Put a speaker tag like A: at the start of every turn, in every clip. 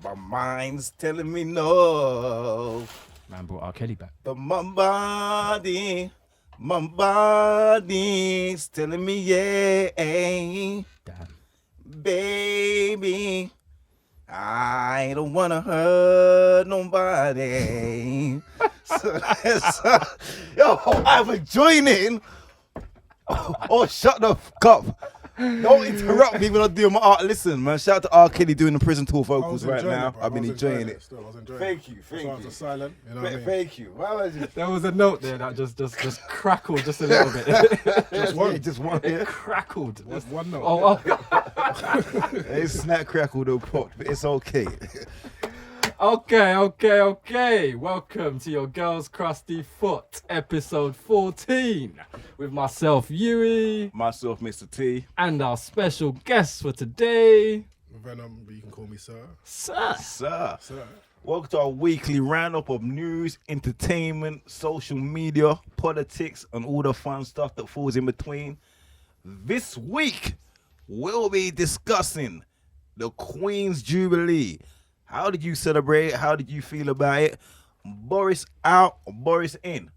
A: My mind's telling me no.
B: Man brought R. Kelly back.
A: But my body's telling me yeah.
B: Damn.
A: Baby, I don't wanna hurt nobody. Yo, I'm enjoying it. Oh, shut the fuck up. Don't interrupt me when I do my art. Listen, man, shout out to R. Kelly doing the prison tour vocals right now. I've been enjoying it.
C: Still, I was enjoying
A: Thank
C: it.
A: you, thank
C: I was
A: you.
C: silent, you know what I mean?
A: Thank you. Why was it?
B: There was a note there that just crackled just a little bit.
A: Just one.
B: It crackled.
C: Just one note.
B: Oh,
A: It's snap crackle though, popped, but it's okay.
B: Okay. Welcome to your Girls Crusty Foot, episode 14, with myself, Yui,
A: Myself, Mr. T.
B: and our special guest for today,
C: Venom, but you can call me sir.
B: Sir.
A: Sir.
C: Sir.
A: Welcome to our weekly roundup of news, entertainment, social media, politics, and all the fun stuff that falls in between. This week, we'll be discussing the Queen's Jubilee. How did you celebrate it? How did you feel about it? Boris out or Boris in?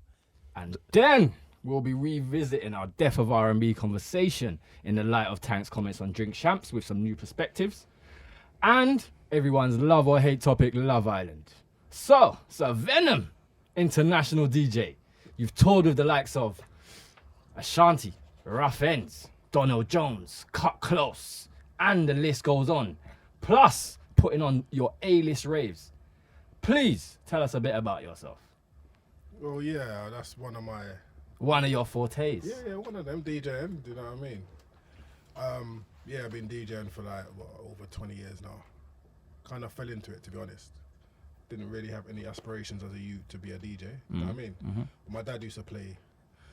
B: And then we'll be revisiting our Death of R&B conversation in the light of Tank's comments on Drink Champs with some new perspectives. And everyone's love or hate topic, Love Island. So Venom, international DJ. You've toured with the likes of Ashanti, Rough Ends, Donald Jones, Cut Close, and the list goes on. Plus, putting on your A-list raves. Please tell us a bit about yourself.
C: Well, yeah, that's one of
B: your fortes.
C: Yeah, one of them DJing, do you know what I mean? Yeah, I've been DJing for over 20 years now. Kind of fell into it, to be honest. Didn't really have any aspirations as a youth to be a DJ, you know what I mean?
B: Mm-hmm.
C: My dad used to play.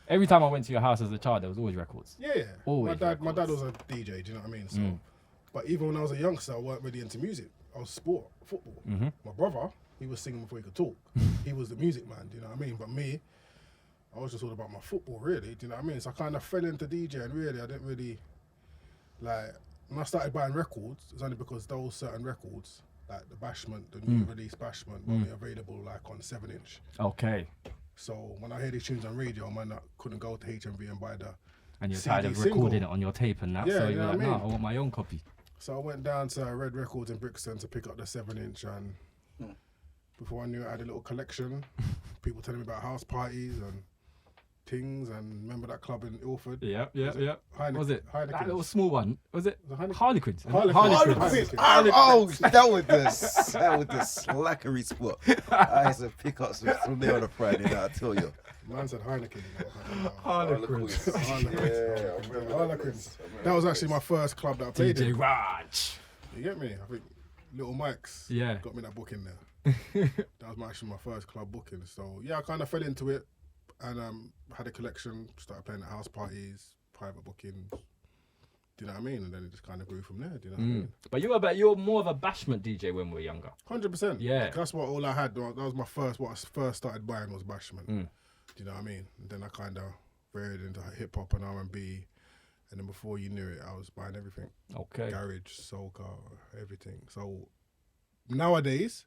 B: Every time I went to your house as a child, there was always records.
C: Yeah,
B: Always
C: my dad was a DJ, do you know what I mean? So, but even when I was a youngster, I weren't really into music. I was football.
B: Mm-hmm.
C: My brother, he was singing before he could talk. He was the music man, do you know what I mean? But me, I was just all about my football, really, do you know what I mean? So I kind of fell into DJing, really. I didn't really, when I started buying records, it's only because those certain records, like the Bashment, the new release Bashment, were only available on 7-inch.
B: Okay.
C: So when I hear these tunes on radio, man, I couldn't go to HMV and buy the
B: And you're
C: CD
B: tired of
C: single.
B: recording it on your tape and that,
C: Yeah,
B: so
C: you
B: you're
C: know
B: like,
C: what I
B: no,
C: mean?
B: I want my own copy.
C: So I went down to Red Records in Brixton to pick up the 7-inch, and before I knew it, I had a little collection. People telling me about house parties and things, and remember that club in Ilford?
B: Yeah.
C: Heineken-
B: Was it? That
C: Heineken's.
B: little small one. Was it?
C: Was it Heineken?
B: Harlequins.
C: Harlequins.
A: Oh, that was the slackery spot. I used to pick up some from there on a Friday night, I tell you.
C: Man said Heineken.
B: Harlequins.
C: Harlequins. That was actually my first club that I played
B: DJ
C: in.
B: Raj.
C: You get me? I think Little Mike's got me that booking there. That was actually my first club booking. So yeah, I kind of fell into it and had a collection, started playing at house parties, private bookings. Do you know what I mean? And then it just kind of grew from there. Do you know what I mean?
B: But you're more of a bashment DJ when we were younger.
C: 100%.
B: Yeah.
C: That's what all I had. That was my first. What I first started buying was Bashment. Do you know what I mean? And then I kind of varied into hip hop and R&B. And then before you knew it, I was buying everything.
B: Okay.
C: Garage, soca, everything. So nowadays,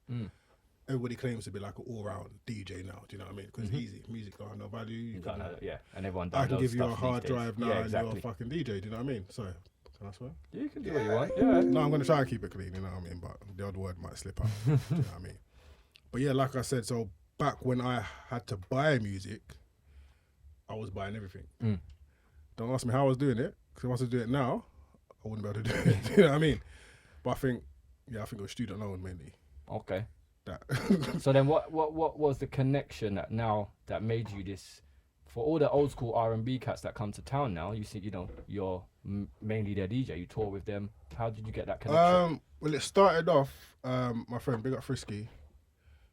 C: everybody claims to be like an all-round DJ now. Do you know what I mean? Because it's easy. Music don't have no value.
B: You can't have it, yeah. And everyone
C: I
B: downloads
C: can give you a
B: stuff
C: hard
B: these days.
C: drive now
B: Yeah,
C: and
B: exactly.
C: you're a fucking DJ. Do you know what I mean? So, can I swear?
B: You can do what you want. Yeah.
C: No, I'm going to try and keep it clean, you know what I mean? But the odd word might slip out. Do you know what I mean? But yeah, like I said, so back when I had to buy music, I was buying everything. Don't ask me how I was doing it, because if I was to do it now, I wouldn't be able to do it. Do you know what I mean? But I think it was student loan mainly.
B: Okay.
C: That.
B: So then what was the connection that made you this? For all the old school R&B cats that come to town now, you see, you're mainly their DJ. You tour with them. How did you get that connection?
C: Well, it started off, my friend, big up Frisky.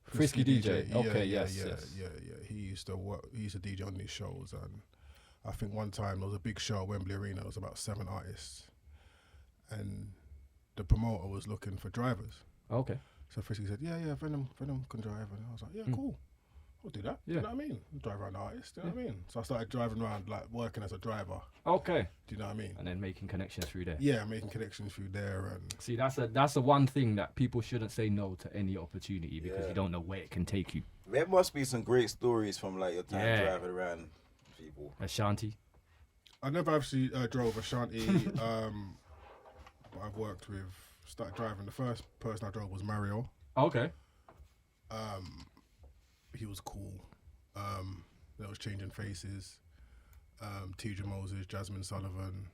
B: Frisky DJ. Okay,
C: yeah.
B: yes.
C: He used to DJ on these shows, and I think one time there was a big show at Wembley Arena. It was about 7 artists, and the promoter was looking for drivers.
B: Okay.
C: So Frisky said, "Yeah, Venom can drive," and I was like, "Yeah, cool. I'll do that.
B: Yeah.
C: You know what I mean? Drive around the artist. You know what I mean? So I started driving around, like working as a driver.
B: Okay.
C: Do you know what I mean?
B: And then making connections through there.
C: Yeah, making connections through there and.
B: See, that's the one thing that people shouldn't say no to any opportunity because
A: Yeah.
B: you don't know where it can take you.
A: There must be some great stories from like your time
B: Yeah.
A: driving around people.
B: Ashanti.
C: I never actually drove Ashanti, but I've worked with. Started driving. The first person I drove was Mario.
B: Okay.
C: He was cool. There was Changing Faces, TJ Moses, Jasmine Sullivan,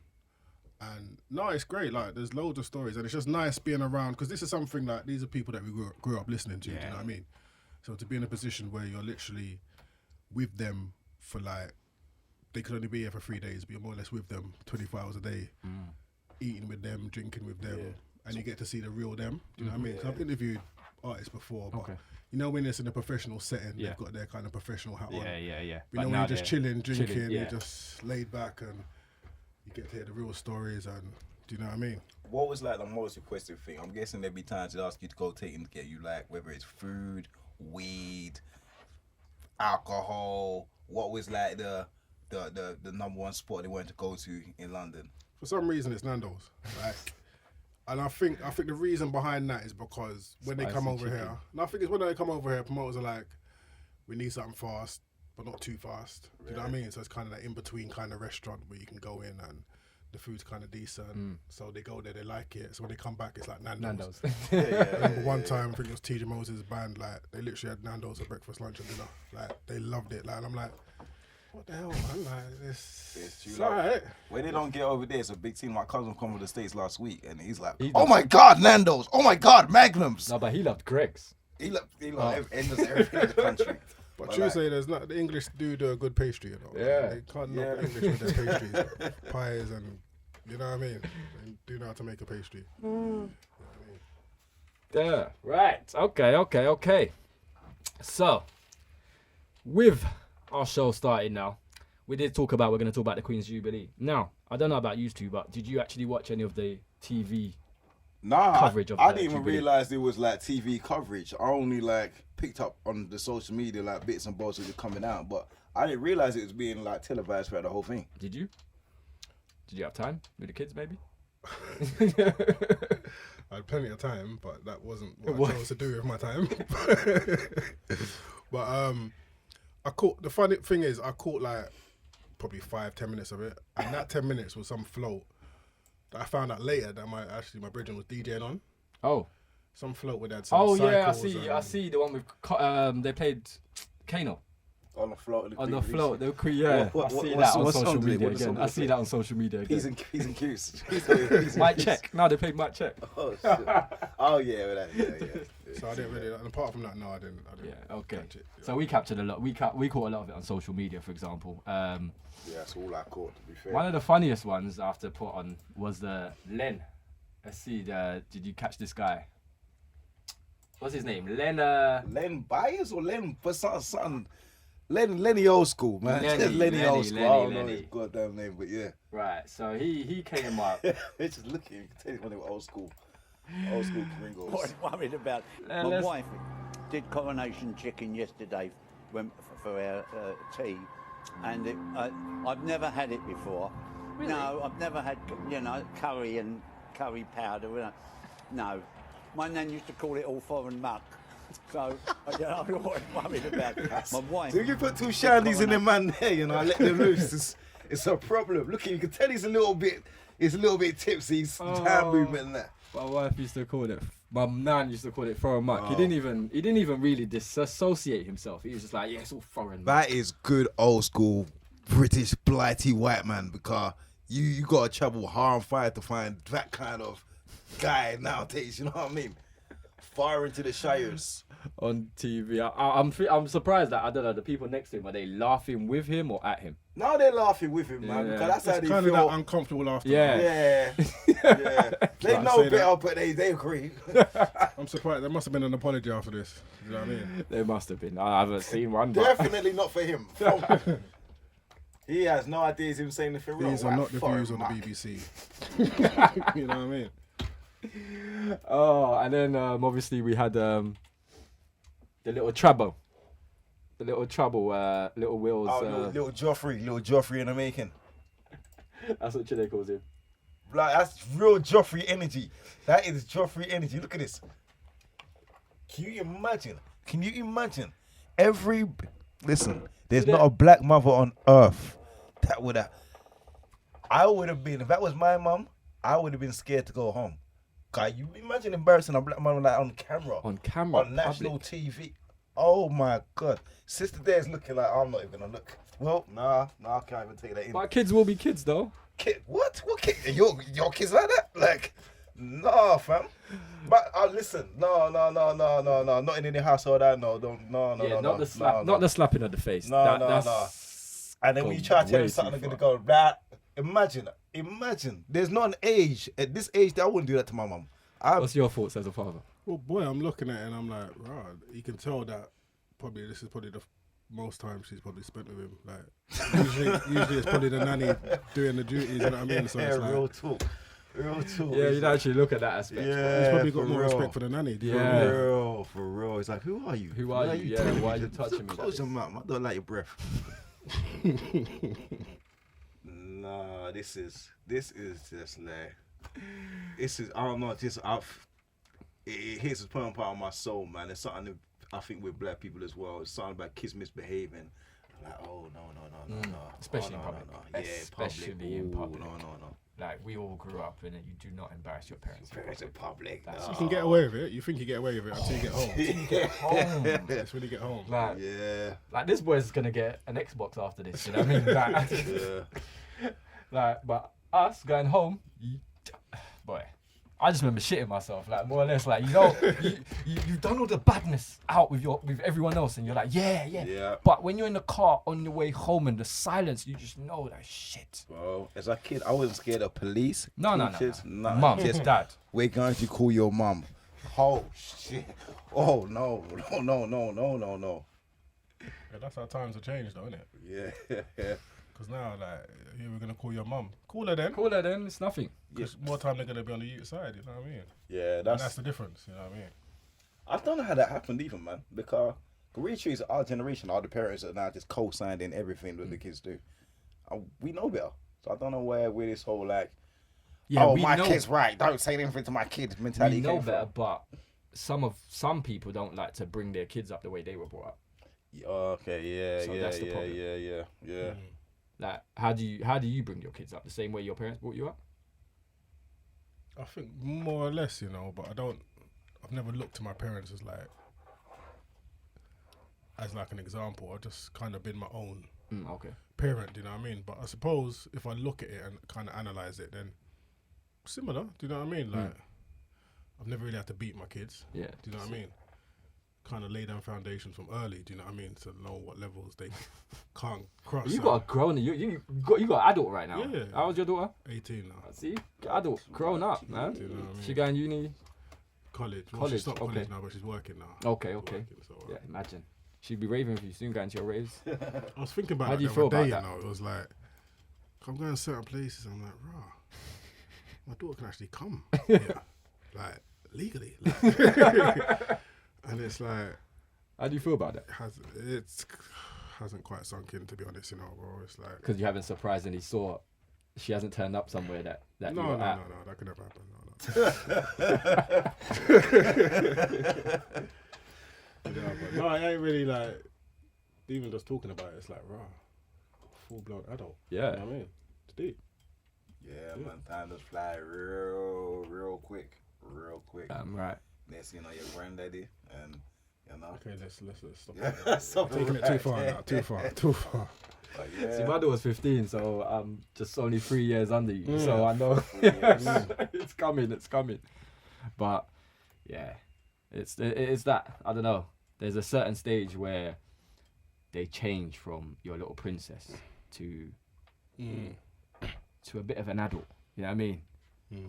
C: and no, it's great. Like there's loads of stories, and it's just nice being around because this is something like these are people that we grew up listening to. Do you know what I mean? So to be in a position where you're literally with them for like they could only be here for 3 days, but you're more or less with them 24 hours a day, eating with them, drinking with them, and you get to see the real them. Do you know what I mean? So I've interviewed artists before, but you know when it's in a professional setting, they've got their kind of professional hat on.
B: Yeah.
C: You
B: But
C: know when
B: now
C: you're just chilling, drinking,
B: yeah.
C: you're just laid back, and you get to hear the real stories. And do you know what I mean?
A: What was like the most requested thing? I'm guessing there'd be times they'd ask you to go take and get you like whether it's food, weed, alcohol. What was like the number one spot they wanted to go to in London?
C: For some reason, it's Nando's. Like, and I think the reason behind that is because when they come over here, and I think it's when they come over here, promoters are like, we need something fast, but not too fast. Do you know what I mean? So it's kind of that in between kind of restaurant where you can go in and the food's kind of decent. So they go there, they like it. So when they come back, it's like Nando's. I remember one time, I think it was TJ Moses' band, like they literally had Nando's for breakfast, lunch, and dinner. Like they loved it. Like, and I'm like, what the hell, man? Like it's alright.
A: When they don't get over there, it's a big team. My cousin come from the States last week, and he's like,
B: He
A: "Oh
B: does.
A: my God, Nando's! Oh my God, Magnums!"
B: No, but he loved Greg's.
A: He loved everything in the country.
C: But you say there's not the English do a good pastry, you know.
B: Yeah.
C: They can't knock the English with their pastries, like pies, and you know what I mean. They do know how to make a pastry. You know what I mean?
B: Yeah. Right. Okay. So, with our show starting now, we're going to talk about the Queen's Jubilee. Now, I don't know about you two, but did you actually watch any of the TV?
A: Nah,
B: Coverage of
A: I
B: the
A: didn't even
B: Jubilee.
A: realize it was like TV coverage. I only like picked up on the social media like bits and bobs of it coming out, but I didn't realize it was being like televised throughout the whole thing.
B: Did you? Did you have time with the kids, maybe?
C: I had plenty of time, but that wasn't what I chose to do with my time. But I caught, the funny thing is, I caught like probably 5-10 minutes of it, and that 10 minutes was some float that I found out later that my brethren was DJing on.
B: Oh.
C: Some float where they had some
B: Oh yeah, I
C: cycles
B: see.
C: and-
B: I see the one with they played Kano
A: On the float.
B: on the float. They were yeah.
A: What-
B: I see
A: what's-
B: that on
A: what
B: social
A: song did they-
B: media
A: what song
B: again.
A: did
B: I
A: they
B: see
A: play?
B: that on social media
A: P's
B: again.
A: and Q's.
B: Mic check. No, they played mic check.
A: Oh shit. Oh yeah, yeah.
C: So I didn't really, and apart from that, no, I didn't
B: Yeah. Okay.
C: catch it.
B: So we captured a lot. We caught a lot of it on social media, for example.
A: Yeah, that's all I caught. To be fair.
B: One of the funniest ones after put on was the Len. Let's see. Did you catch this guy? What's his name? Len.
A: Len Byers or Len for something. Lenny old school, man. Lenny old school. I don't know his goddamn name, but yeah.
B: Right. So he came up.
A: It's just looking. You can tell he's one of them old school gringos.
D: What I'm worried about. My
B: let's-
D: wife did coronation chicken yesterday for our tea, and I've never had it before.
B: Really?
D: No, I've never had curry and curry powder. No, my nan used to call it all foreign muck. So I'm always worried about my wife.
A: So you put two shandies in the man there, you know, I let them loose. It's a problem. Look, you can tell he's a little bit tipsy. He's hand movement and that.
B: My wife used to call it. My nan used to call it foreign muck. He didn't even really disassociate himself. He was just like, yeah, it's all foreign.
A: That is good old school British blighty white man, because you gotta travel hard and fire to find that kind of guy nowadays. You know what I mean? Far into the shires.
B: On TV, I'm surprised that I don't know the people next to him, are they laughing with him or at him?
A: Now they're laughing with him, man,
B: Yeah.
A: because that's how
C: It's
A: they
C: kind of
A: feel.
C: that uncomfortable after.
B: Yeah.
A: Yeah. They
C: Like,
A: know
C: say
A: better,
C: that.
A: but they agree.
C: I'm surprised. There must have been an apology after this. You know what I mean?
B: There must have been. I haven't seen one. But
A: Definitely not for him. He has no idea him saying anything wrong.
C: These are
A: Right,
C: not the
A: foreign
C: views of the
A: muck.
C: BBC. You know what I mean?
B: oh, and then obviously we had the little Trabo. The little trouble, little Will's.
A: Little Joffrey in the making.
B: That's what Chile calls him.
A: Like, that's real Joffrey energy. That is Joffrey energy. Look at this. Can you imagine? Listen, there's not a black mother on earth that would have. I would have been, if that was my mum, I would have been scared to go home. Can you imagine embarrassing a black mum like on camera? On national TV. Oh my God. Sister there is looking like, I'm not even going to look. Well, nah, I can't even take that in.
B: My kids will be kids though.
A: Kid, what? What kid? Your kids like that? Like, nah, fam. But listen, no, not in any household I know.
B: Not the slap, not the slapping of the face.
A: No. And then when you try to tell them something, they're gonna go that. Imagine. There's not an age at this age that I wouldn't do that to my mum.
B: What's your thoughts as a father?
C: Well, boy, I'm looking at it and I'm like, right. You can tell that this is probably the most time she's probably spent with him. Like usually it's probably the nanny doing the duties. You know what I mean? So it's like,
A: real talk.
B: Yeah, you'd actually look at that aspect.
A: Yeah,
C: he's probably got more respect for the nanny.
B: Yeah,
A: for real. It's like, who are you?
B: Who are you? Yeah, why are you touching me?
A: Close your mouth. I don't like your breath. Nah, this is just like, I don't know, it hits a certain part of my soul, man. It's something that I think with black people as well. It's something about kids misbehaving. I'm like, oh no.
B: Especially in public.
A: Yeah,
B: especially in public.
A: No.
B: Like, we all grew up in it. You do not embarrass your parents.
A: In public.
C: You can get away with it. You think you get away with it until you get home. That's when you get home.
B: Like,
A: yeah.
B: Like, this boy's gonna get an Xbox after this. You know what I mean? Like,
A: Yeah.
B: like, but us going home, boy, I just remember shitting myself, like, more or less, like, you know, you've done all the badness out with everyone else, and you're like, yeah. But when you're in the car on your way home and the silence, you just know that shit.
A: Bro, as a kid, I wasn't scared of police.
B: No.
A: Teachers,
B: Mum,
A: just
B: dad.
A: We're going to call your mum. Oh shit. Oh no.
C: Yeah, that's how times have changed, though, isn't it?
A: Yeah.
C: Because now, like, we're gonna call your mum. Call her then.
B: It's nothing.
C: Because more time they're gonna be on the youth side. You know what I mean?
A: Yeah,
C: And that's the difference. You know what I mean?
A: I don't know how that happened even, man. Because really, is our generation, all the parents are now just co-signing everything that the kids do. We know better, so I don't know where this whole like, my kid's right, don't say anything to my kids mentality.
B: We know better, but some people don't like to bring their kids up the way they were brought up.
A: Okay, yeah,
B: So that's the problem.
A: Yeah.
B: Like, how do you bring your kids up? The same way your parents brought you up?
C: I think more or less, you know, but I've never looked to my parents as like an example. I've just kind of been my own parent, you know what I mean? But I suppose if I look at it and kind of analyze it, then similar, do you know what I mean? Like, I've never really had to beat my kids.
B: Yeah.
C: Do you know what I mean? Kind of lay down foundations from early, do you know what I mean? To know what levels they can't cross.
B: You got a grown, you got an adult right now.
C: Yeah.
B: How old's your daughter?
C: 18 now.
B: See, adult, grown up, man.
C: Do you know what I mean?
B: She going uni.
C: College. Well, she stopped college
B: okay.
C: now, but she's working now.
B: Okay.
C: Working, so,
B: Yeah, imagine. She'd be raving if you soon going to your raves.
C: I was thinking about
B: How
C: it
B: do you
C: the
B: feel
C: other day,
B: about that?
C: you know, it was like, I'm going to certain places, I'm like, rah, my daughter can actually come here, like, legally. Like, and it's like,
B: How do you feel about that?
C: it hasn't quite sunk in, to be honest, you know, bro. It's like,
B: Because you haven't surprisingly saw she hasn't turned up somewhere that you
C: no,
B: were at.
C: that could never happen. No, I ain't really like, even just talking about it, it's like, rah, full blown adult.
B: Yeah.
C: You know what I mean? It's deep.
A: Yeah, man, time just fly real quick.
B: Right.
A: Next thing you know, your granddaddy, and you know.
C: Okay, let's stop.
A: Stop
C: Taking it too far now, too far.
A: But yeah.
B: See, my daughter's 15, so I'm just only 3 years under you. So I know it's coming. But yeah, it's that, I don't know. There's a certain stage where they change from your little princess to a bit of an adult. You know what I mean?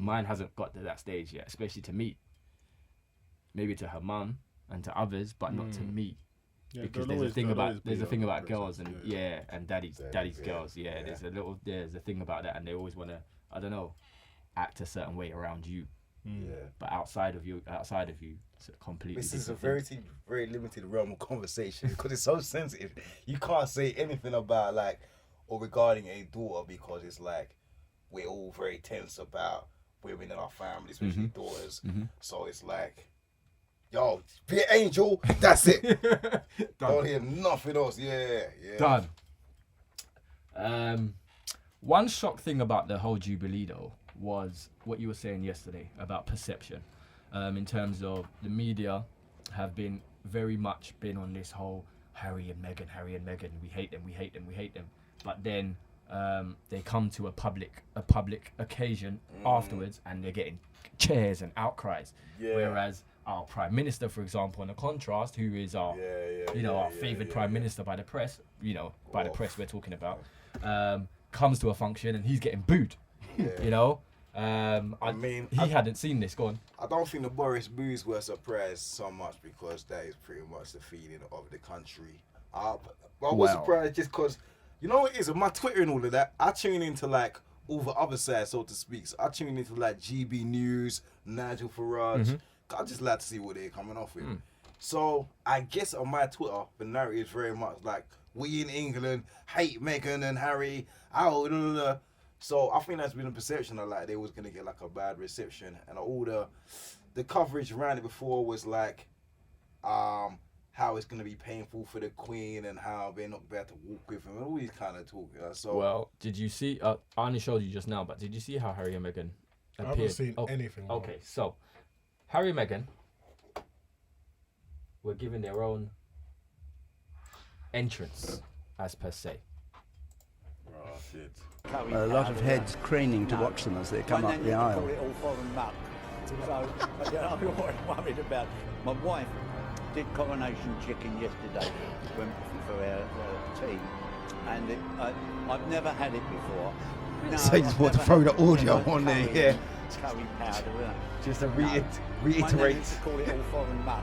B: Mine hasn't got to that stage yet, especially to me. Maybe to her mum and to others, but not to me.
C: Yeah,
B: Because there's a thing about girls and and daddy's girls. Yeah, there's a thing about that, and they always want to, I don't know, act a certain way around you. But outside of you, it's a completely.
A: This is a
B: different thing.
A: very limited realm of conversation because it's so sensitive. You can't say anything about like or regarding a daughter because it's like we're all very tense about women in our families, especially daughters. So it's like, yo, be an angel. That's it. Don't hear nothing else. Yeah.
B: Done. One shock thing about the whole Jubilee though was what you were saying yesterday about perception. In terms of the media have been very much been on this whole Harry and Meghan, we hate them. But then they come to a public occasion afterwards and they're getting cheers and outcries. Whereas our Prime Minister, for example, in a contrast, who is our our favoured Prime Minister by the press, by the press we're talking about, comes to a function and he's getting booed. I mean, he hadn't seen this. Go on.
A: I don't think the Boris boos were surprised so much because that is pretty much the feeling of the country. I was surprised just because, you know what it is, with my Twitter and all of that, I tune into like all the other sides, so to speak. So I tune into like GB News, Nigel Farage. I just like to see what they're coming off with. So I guess on my Twitter, the narrative is very much like, we in England hate Meghan and Harry. So I think that's been a perception of like they was gonna get like a bad reception, and all the coverage around it before was like, how it's gonna be painful for the Queen and how they're not about to walk with him and all these kind of talk. So
B: well, did you see? I only showed you just now, but did you see how Harry and Meghan appeared?
C: I haven't seen anything.
B: Okay, so Harry and Meghan were given their own entrance, as per se.
A: Oh shit.
E: A lot of heads craning to watch them as they come up the aisle.
D: Call it all foreign muck. So I'm not worried about. My wife did coronation chicken yesterday for our tea, and I've never had it before. No,
A: So you just want to throw the audio on there, yeah.
D: Curry powder,
A: Just to
D: My
A: reiterate.
D: nan used to call it all foreign muck.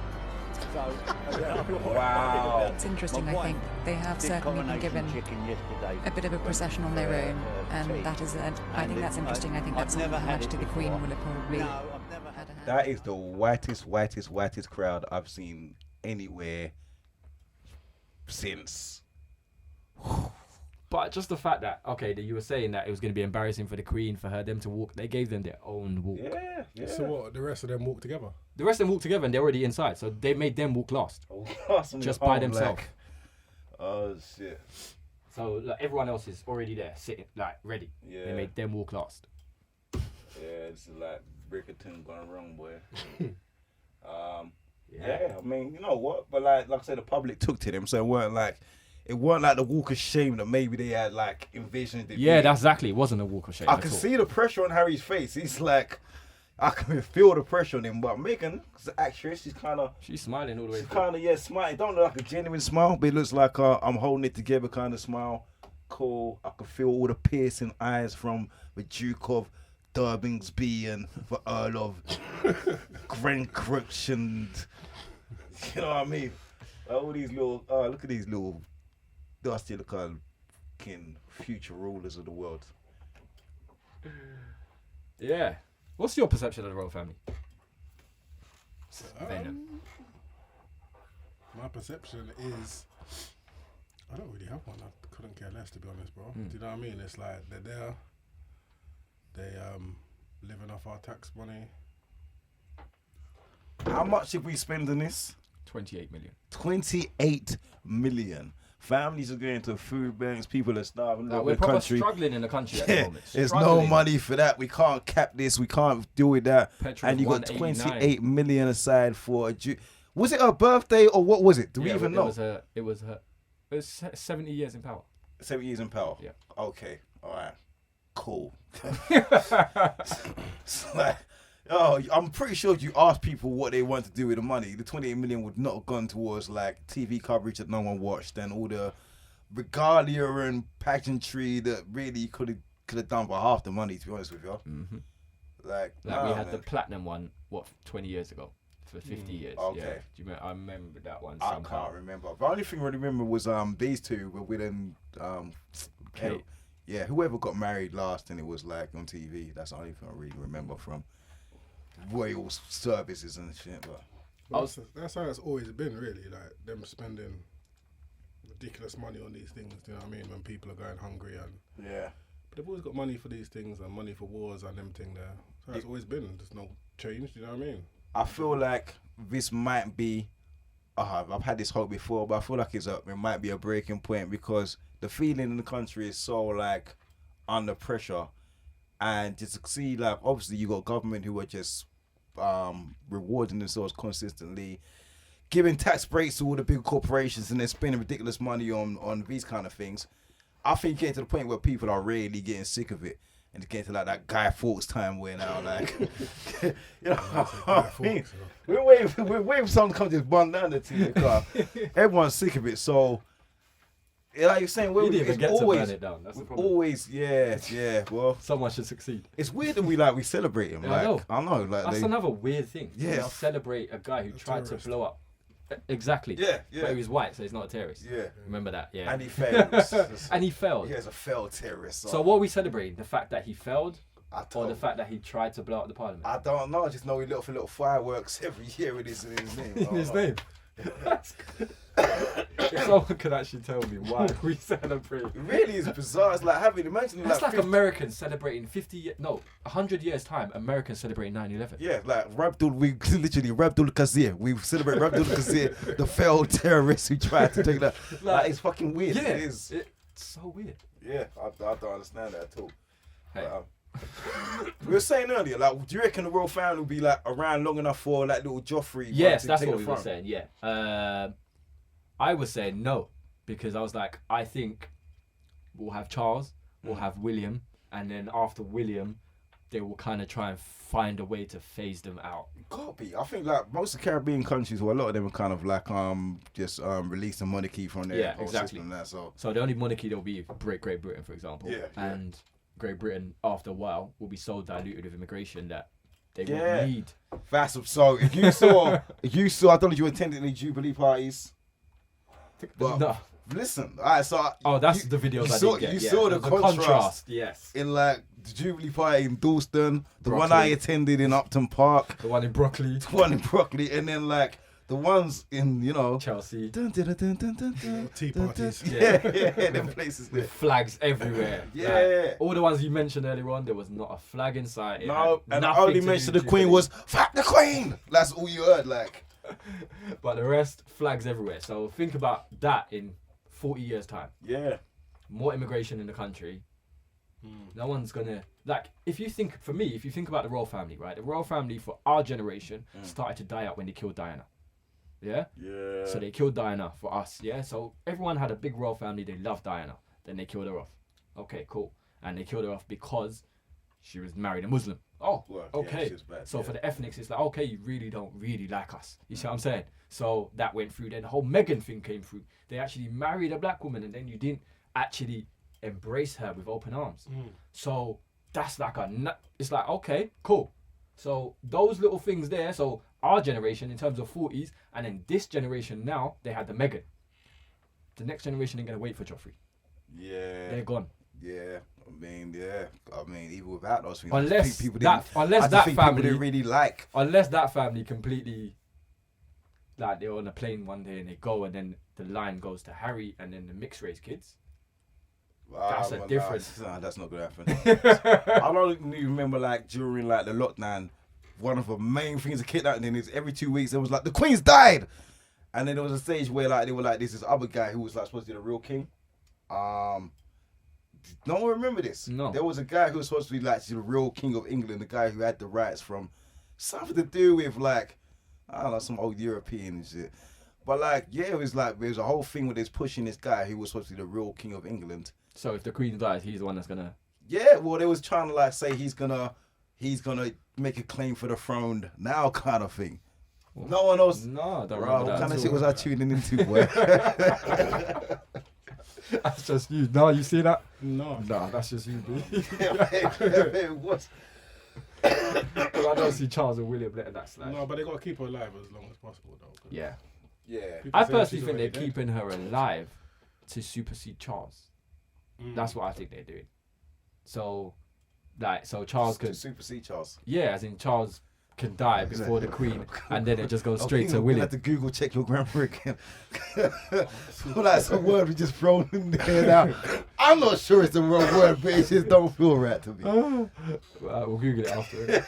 D: So I'm not worried
A: Wow.
D: about.
F: It's interesting,
D: My
F: I
D: wife
F: think. They have
D: did
F: certainly been
D: coronation
F: given
D: chicken yesterday
F: a bit of a procession on their own,
D: tea.
F: and that is, I think that's interesting. I think
D: I've
F: that's
D: never
F: something
D: had
F: Majesty
D: it
F: the Queen
D: before.
F: will have probably
D: No, I've never had
F: had a hand.
A: That is the whitest crowd I've seen anywhere since.
B: But just the fact that that you were saying that it was going to be embarrassing for the Queen for them to walk. They gave them their own walk.
A: Yeah.
C: So what? The rest of them walk together.
B: The rest of them walked together and they're already inside, so they made them walk last, just by themselves.
A: Oh shit.
B: So like, everyone else is already there, sitting like ready.
A: Yeah.
B: They made them walk last.
A: Yeah, it's like Brickerton gone wrong, boy. Yeah, I mean, you know what? But like I said, the public took to them, so it weren't like the walk of shame that maybe they had like envisioned.
B: Yeah, that's exactly. It wasn't a walk of shame.
A: I
B: at
A: can
B: all.
A: see the pressure on Harry's face. He's like, I can feel the pressure on him. But Meghan, as an actress,
B: She's smiling all the way.
A: she's
B: through.
A: kind of smiling. It don't look like a genuine smile, but it looks like I'm holding it together kind of smile. Cool. I can feel all the piercing eyes from the Duke of Durbingsby and the Earl of Glencrooch, and you know what I mean. All these little, look at these little dusty looking future rulers of the world.
B: Yeah. What's your perception of the royal family? Venom.
C: My perception is, I don't really have one. I couldn't care less, to be honest, bro. Do you know what I mean? It's like they're there. They living off our tax money.
A: How much did we spend on this?
B: 28 million.
A: 28 million. Families are going to food banks. People are starving.
B: Like,
A: in
B: we're
A: the
B: probably
A: country.
B: struggling in the country at the
A: Yeah,
B: moment.
A: there's no
B: Struggling.
A: money for that. We can't cap this. We can't deal with that.
B: Petrol
A: And you got
B: 189.
A: 28 million aside for a Was it her birthday or what was it? Do we
B: Yeah,
A: even
B: it
A: know?
B: It was 70 years in power.
A: 7 years in power.
B: Yeah.
A: Okay. All right. Cool. It's like, I'm pretty sure if you ask people what they want to do with the money, the 28 million would not have gone towards like TV coverage that no one watched and all the regalia and pageantry that really could have done for half the money. To be honest with you, like
B: We had the platinum one 20 years ago for 50 years.
A: Okay.
B: Yeah. Do you remember? I remember that one.
A: I
B: somehow.
A: can't remember. The only thing I remember was these two were with
B: Kate.
A: Yeah, whoever got married last and it was like on TV. That's the only thing I really remember from. royal services and shit. But
C: That's how it's always been, really. Like them spending ridiculous money on these things. Do you know what I mean? When people are going hungry and
A: yeah,
C: but they've always got money for these things and money for wars and them thing there. So it's always been. There's no change. Do you know what I mean?
A: I feel like this might be. I've had this hope before, but I feel like it might be a breaking point because the feeling in the country is so like under pressure, and just to see like obviously you got government who are just rewarding themselves consistently, giving tax breaks to all the big corporations, and then spending ridiculous money on these kind of things. I think getting to the point where people are really getting sick of it. And it's getting to like that Guy Fawkes time where now, like, you know, we're waiting for someone to come just burn down the TV car. Everyone's sick of it, so like you're saying,
B: You didn't even get to burn it down. That's the problem.
A: Always, yeah. Well,
B: Someone should succeed.
A: it's weird that we celebrate him.
B: Yeah,
A: Like,
B: I know.
A: Like
B: That's another weird thing.
A: Yeah.
B: You celebrate a guy who tried
C: terrorist.
B: to blow up. Exactly.
A: Yeah.
B: But he was white, so he's not a terrorist.
A: Yeah.
B: Remember that, yeah.
A: And he failed.
B: And he failed.
A: He is a failed terrorist.
B: So what are we celebrating? The fact that he failed,
A: I
B: or
A: don't,
B: the fact that he tried to blow up the parliament?
A: I don't know. I just know he lit off a little fireworks every year with his name. I
B: In
A: don't
B: his
A: know.
B: name. If someone could actually tell me why we celebrate.
A: It really is bizarre. It's like imagine
B: That's like
A: 50
B: Americans celebrating 100 years time, Americans celebrating 9/11.
A: Yeah, like Rabdul Qasir. We celebrate Rabdul Qasir, the failed terrorist who tried to take that. Like, it's fucking weird.
B: Yeah,
A: It is.
B: it's so weird.
A: Yeah, I don't understand that at all.
B: Hey.
A: We were saying earlier, like, do you reckon the royal family will be like around long enough for like little Joffrey?
B: Yes,
A: to
B: that's
A: take
B: what
A: the
B: we were
A: throne?
B: saying. Yeah, I was saying no because I was like, I think we'll have Charles, we'll have William, and then after William, they will kind of try and find a way to phase them out.
A: Can't be. I think like most of the Caribbean countries, well, a lot of them are kind of like just release the monarchy from their
B: Yeah,
A: whole
B: exactly.
A: system and that. So
B: So the only monarchy that will be Great Britain, for example.
A: Yeah, yeah.
B: And Great Britain, after a while, will be so diluted with immigration that they
A: Yeah.
B: won't need.
A: that's so. If you saw, I don't know if you attended any Jubilee parties. But
B: No.
A: listen, alright, so
B: That's the videos
A: you
B: I
A: saw,
B: did get.
A: you
B: Yeah.
A: saw the contrast
B: Yes.
A: in like the Jubilee party in Dalston, the one
B: Broccoli.
A: I attended in Upton Park,
B: The one in Broccoli,
A: the one in Broccoli, and then like the ones in
B: Chelsea,
A: dun, dun, dun, dun, dun, dun, dun,
C: Tea
A: dun,
C: parties.
A: dun. Yeah, them places there.
B: with flags everywhere.
A: Yeah.
B: Like, all the ones you mentioned earlier on, there was not a flag in sight. It
A: No,
B: had
A: and I
B: nothing
A: only
B: to
A: mentioned
B: do
A: the
B: with
A: Queen
B: Jubilee.
A: was fuck the Queen. That's all you heard, like.
B: But the rest, flags everywhere. So think about that in 40 years' time.
A: Yeah.
B: More immigration in the country. No one's gonna if you think about the royal family, right? The royal family for our generation started to die out when they killed Diana. Yeah?
A: Yeah.
B: So they killed Diana for us, yeah? So everyone had a big royal family, they loved Diana. Then they killed her off. Okay, cool. And they killed her off because she was married a Muslim. Oh,
A: Well, yeah,
B: okay.
A: she was bad,
B: So
A: yeah.
B: for the ethnics, it's like, okay, you really don't like us. You see what I'm saying? So that went through. Then the whole Meghan thing came through. They actually married a black woman, and then you didn't actually embrace her with open arms. So that's like it's like, okay, cool. So those little things there. So our generation in terms of 40s, and then this generation now, they had the Meghan. The next generation ain't gonna wait for Joffrey.
A: Yeah.
B: They're gone.
A: Yeah. I mean, even without those things,
B: Unless
A: I just think
B: that
A: people
B: family
A: didn't really like.
B: Unless that family completely, like they're on a plane one day and they go, and then the line goes to Harry and then the mixed race kids. That's a difference.
A: Nah, that's not gonna happen. I don't even remember like during like the lockdown, one of the main things that kept happening is every 2 weeks it was like the Queen's died, and then there was a stage where like they were like this other guy who was like supposed to be the real king. No one remember this.
B: No.
A: There was a guy who was supposed to be like the real king of England, the guy who had the rights from something to do with like I don't know, some old European and shit. But like, yeah, it was like there was a whole thing with this pushing this guy who was supposed to be the real king of England.
B: So if the Queen dies, he's the one that's gonna.
A: Yeah, well, they was trying to like say he's gonna make a claim for the throne now, kind of thing. No one else.
B: No, I don't
A: Bro,
B: remember
A: what
B: that.
A: kind of
B: at
A: shit
B: all.
A: was I tuning into, boy?
B: That's just you. No, you see that?
C: No.
B: No, that's just you, B.
A: It was.
B: Because I don't see Charles and William letting that slide.
C: No, but they got to keep her alive as long as possible, though. 'cause
B: Yeah.
A: Yeah.
C: people
B: I
C: say
B: personally
C: she's
B: think they're
C: already dead.
B: keeping her alive to supersede Charles. That's what I think they're doing. So Charles
A: To
B: could,
A: supersede Charles.
B: yeah, as in Charles can die before the Queen, and then it just goes straight to
A: We'll
B: William.
A: have to Google check your grammar again. So that's a word we just thrown in there now. I'm not sure it's the wrong word, but it just don't feel right to me.
B: We'll Google it after.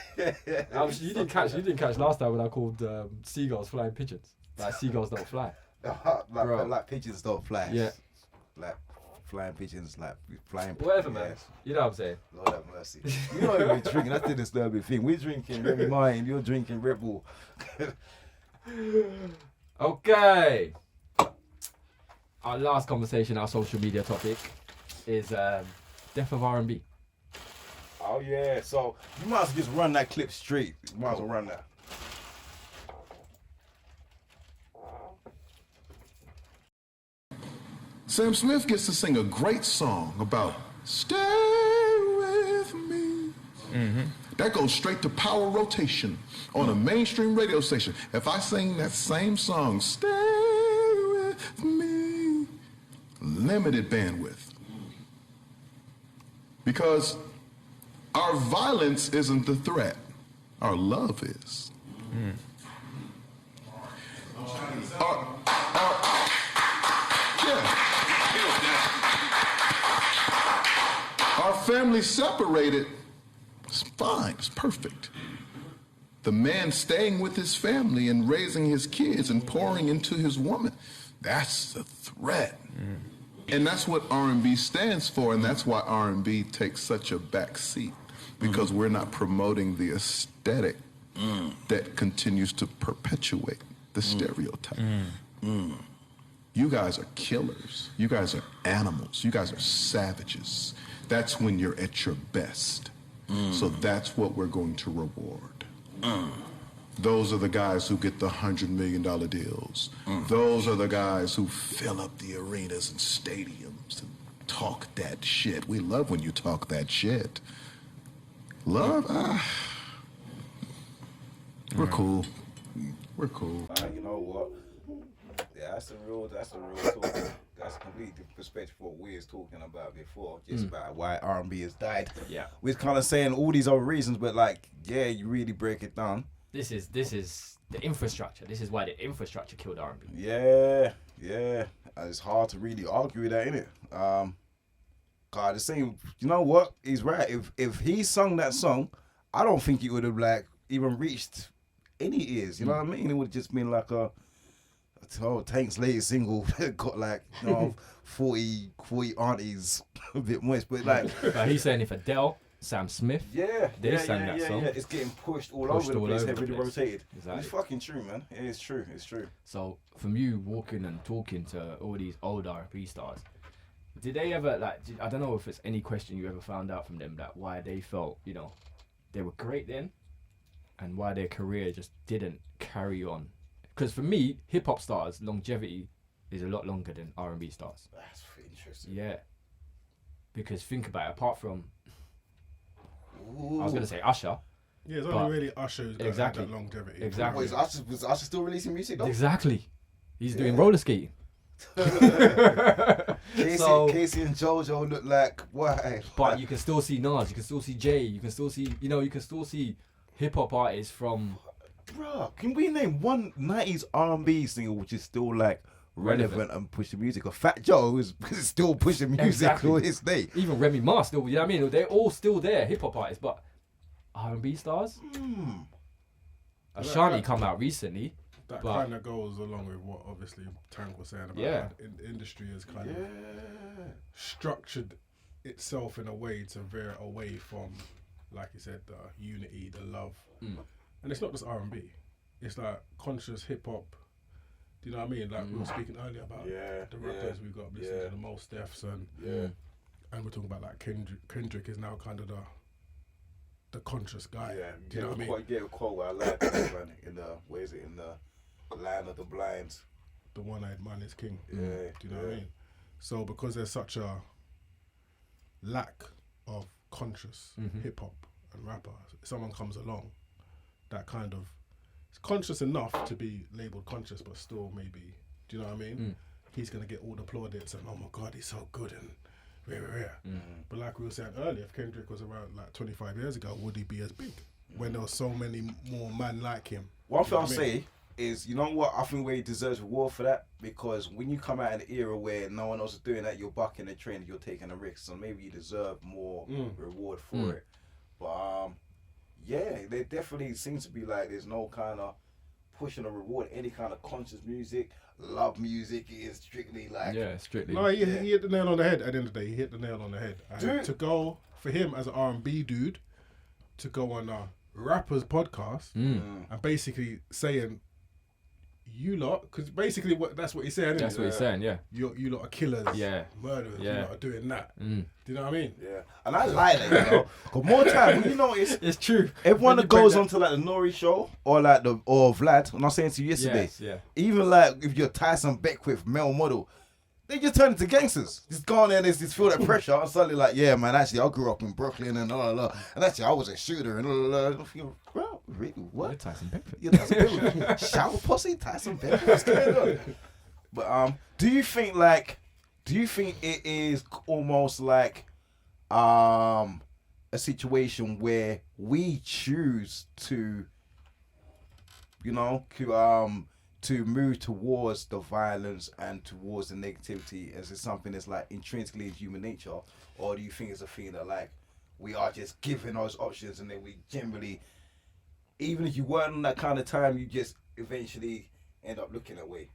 B: You didn't catch last time when I called seagulls flying pigeons. Like seagulls don't fly.
A: like pigeons don't fly.
B: Yeah.
A: Like flying pigeons, like flying.
B: Whatever, man. You know what I'm saying?
A: Lord have mercy. You know what we're drinking. That's the disturbing thing. We're drinking Remy Martin. You're drinking Red Bull.
B: Okay. Our last conversation, our social media topic, is death of R&B.
A: Oh yeah. So you might as well just run that clip straight. You might as well run that.
G: Sam Smith gets to sing a great song about stay with me. That goes straight to power rotation on a mainstream radio station. If I sing that same song, stay with me, limited bandwidth. Because our violence isn't the threat, our love is. Our family separated, it's fine, it's perfect. The man staying with his family and raising his kids and pouring into his woman, that's the threat. And that's what R&B stands for, and that's why R&B takes such a back seat, because we're not promoting the aesthetic that continues to perpetuate the stereotype. You guys are killers. You guys are animals. You guys are savages. That's when you're at your best. So that's what we're going to reward. Those are the guys who get the $100 million deals. Those are the guys who fill up the arenas and stadiums and talk that shit. We love when you talk that shit. Love? We're cool. We're cool.
A: You know what? Yeah, that's a real talk. That's a complete perspective of what we was talking about before, just about why R&B has died.
B: Yeah.
A: We're kind of saying all these other reasons, but like, yeah, you really break it down.
B: This is the infrastructure. This is why the infrastructure killed R&B.
A: Yeah. It's hard to really argue with that, innit? God, the same. You know what? He's right. If he sung that song, I don't think it would have like even reached any ears. You know what I mean? It would have just been like Tank's latest single got like 40 aunties a bit moist, but like.
B: But he's saying if Adele, Sam Smith, they sang that song.
A: Yeah. It's getting pushed all over the place, heavily rotated.
B: Exactly.
A: It's fucking true, man. It is true. It's true.
B: So from you walking and talking to all these old R&B stars, did they ever I don't know if it's any question you ever found out from them that why they felt they were great then, and why their career just didn't carry on? Because for me, hip hop stars longevity is a lot longer than R&B stars.
A: That's interesting.
B: Yeah. Because think about it, apart from I was gonna say Usher.
C: Yeah, it's only really Usher who's got that longevity.
B: Exactly.
A: Was Usher still releasing music though?
B: Exactly. He's doing roller skating.
A: Casey and JoJo look like why?
B: But you can still see Nas, you can still see Jay, you can still see you can still see hip hop artists from.
A: Bro, can we name one 90s R&B singer which is still like relevant and pushing music? Or Fat Joe is still pushing music to this day.
B: Even Remy Ma still, you know what I mean? They're all still there, hip hop artists, but R&B stars? Ashanti come out recently.
C: That kind of goes along with what obviously Tank was saying about how the industry has kind of structured itself in a way to veer away from, like you said, the unity, the love. And it's not just R&B. It's like conscious hip hop. Do you know what I mean? Like we were speaking earlier about the rappers we've got listening to the most Defs and we're talking about like Kendrick is now kind of the conscious guy. Yeah, do you know what I mean?
A: Get a quote I like that, man. In the in the land of the blind.
C: The one-eyed man is king.
A: Yeah.
C: Do you know what I mean? So because there's such a lack of conscious hip hop and rapper, if someone comes along that kind of is conscious enough to be labelled conscious, but still maybe, do you know what I mean? He's gonna get all the plaudits and oh my god, he's so good and rare. But like we were saying earlier, if Kendrick was around like 25 years ago, would he be as big? when there was so many more man like him.
A: One thing
C: You know
A: I'll
C: what I mean?
A: say is, you know what? I think where he deserves reward for that, because when you come out in an era where no one else is doing that, you're bucking the trend, you're taking a risk. So maybe you deserve more reward for it. But yeah, there definitely seems to be like there's no kind of pushing or reward any kind of conscious music. Love music is strictly like
B: strictly.
C: No, he hit the nail on the head. At the end of the day, he hit the nail on the head. And to go for him as an R&B dude, to go on a rapper's podcast and basically saying, you lot, because basically that's what he's saying.
B: That's what he's saying. Yeah.
C: You lot are killers, murderers. You
B: Yeah.
C: lot are doing that. Do you know what I mean?
A: Yeah, and I like that, you know. Cause more time, when you notice,
B: It's true.
A: everyone
B: When you
A: that goes
B: break
A: onto like the Nori show or like or Vlad, and I was saying to you yesterday,
B: Yes, yeah.
A: even like if you're Tyson Beckwith, male model, they just turn into gangsters. Just go on there and just feel that pressure. And suddenly like, yeah, man, actually I grew up in Brooklyn and and actually I was a shooter and I'm thinking, bro, really, what?
B: You're Tyson Beckwith.
A: Yeah, Tyson Beckwith. Shower pussy, Tyson Beckwith. What's going on? But do you think it is almost like a situation where we choose to, you know, to move towards the violence and towards the negativity as it's something that's like intrinsically in human nature, or do you think it's a thing that like we are just given those options and then we generally, even if you weren't on that kind of time, you just eventually end up looking away?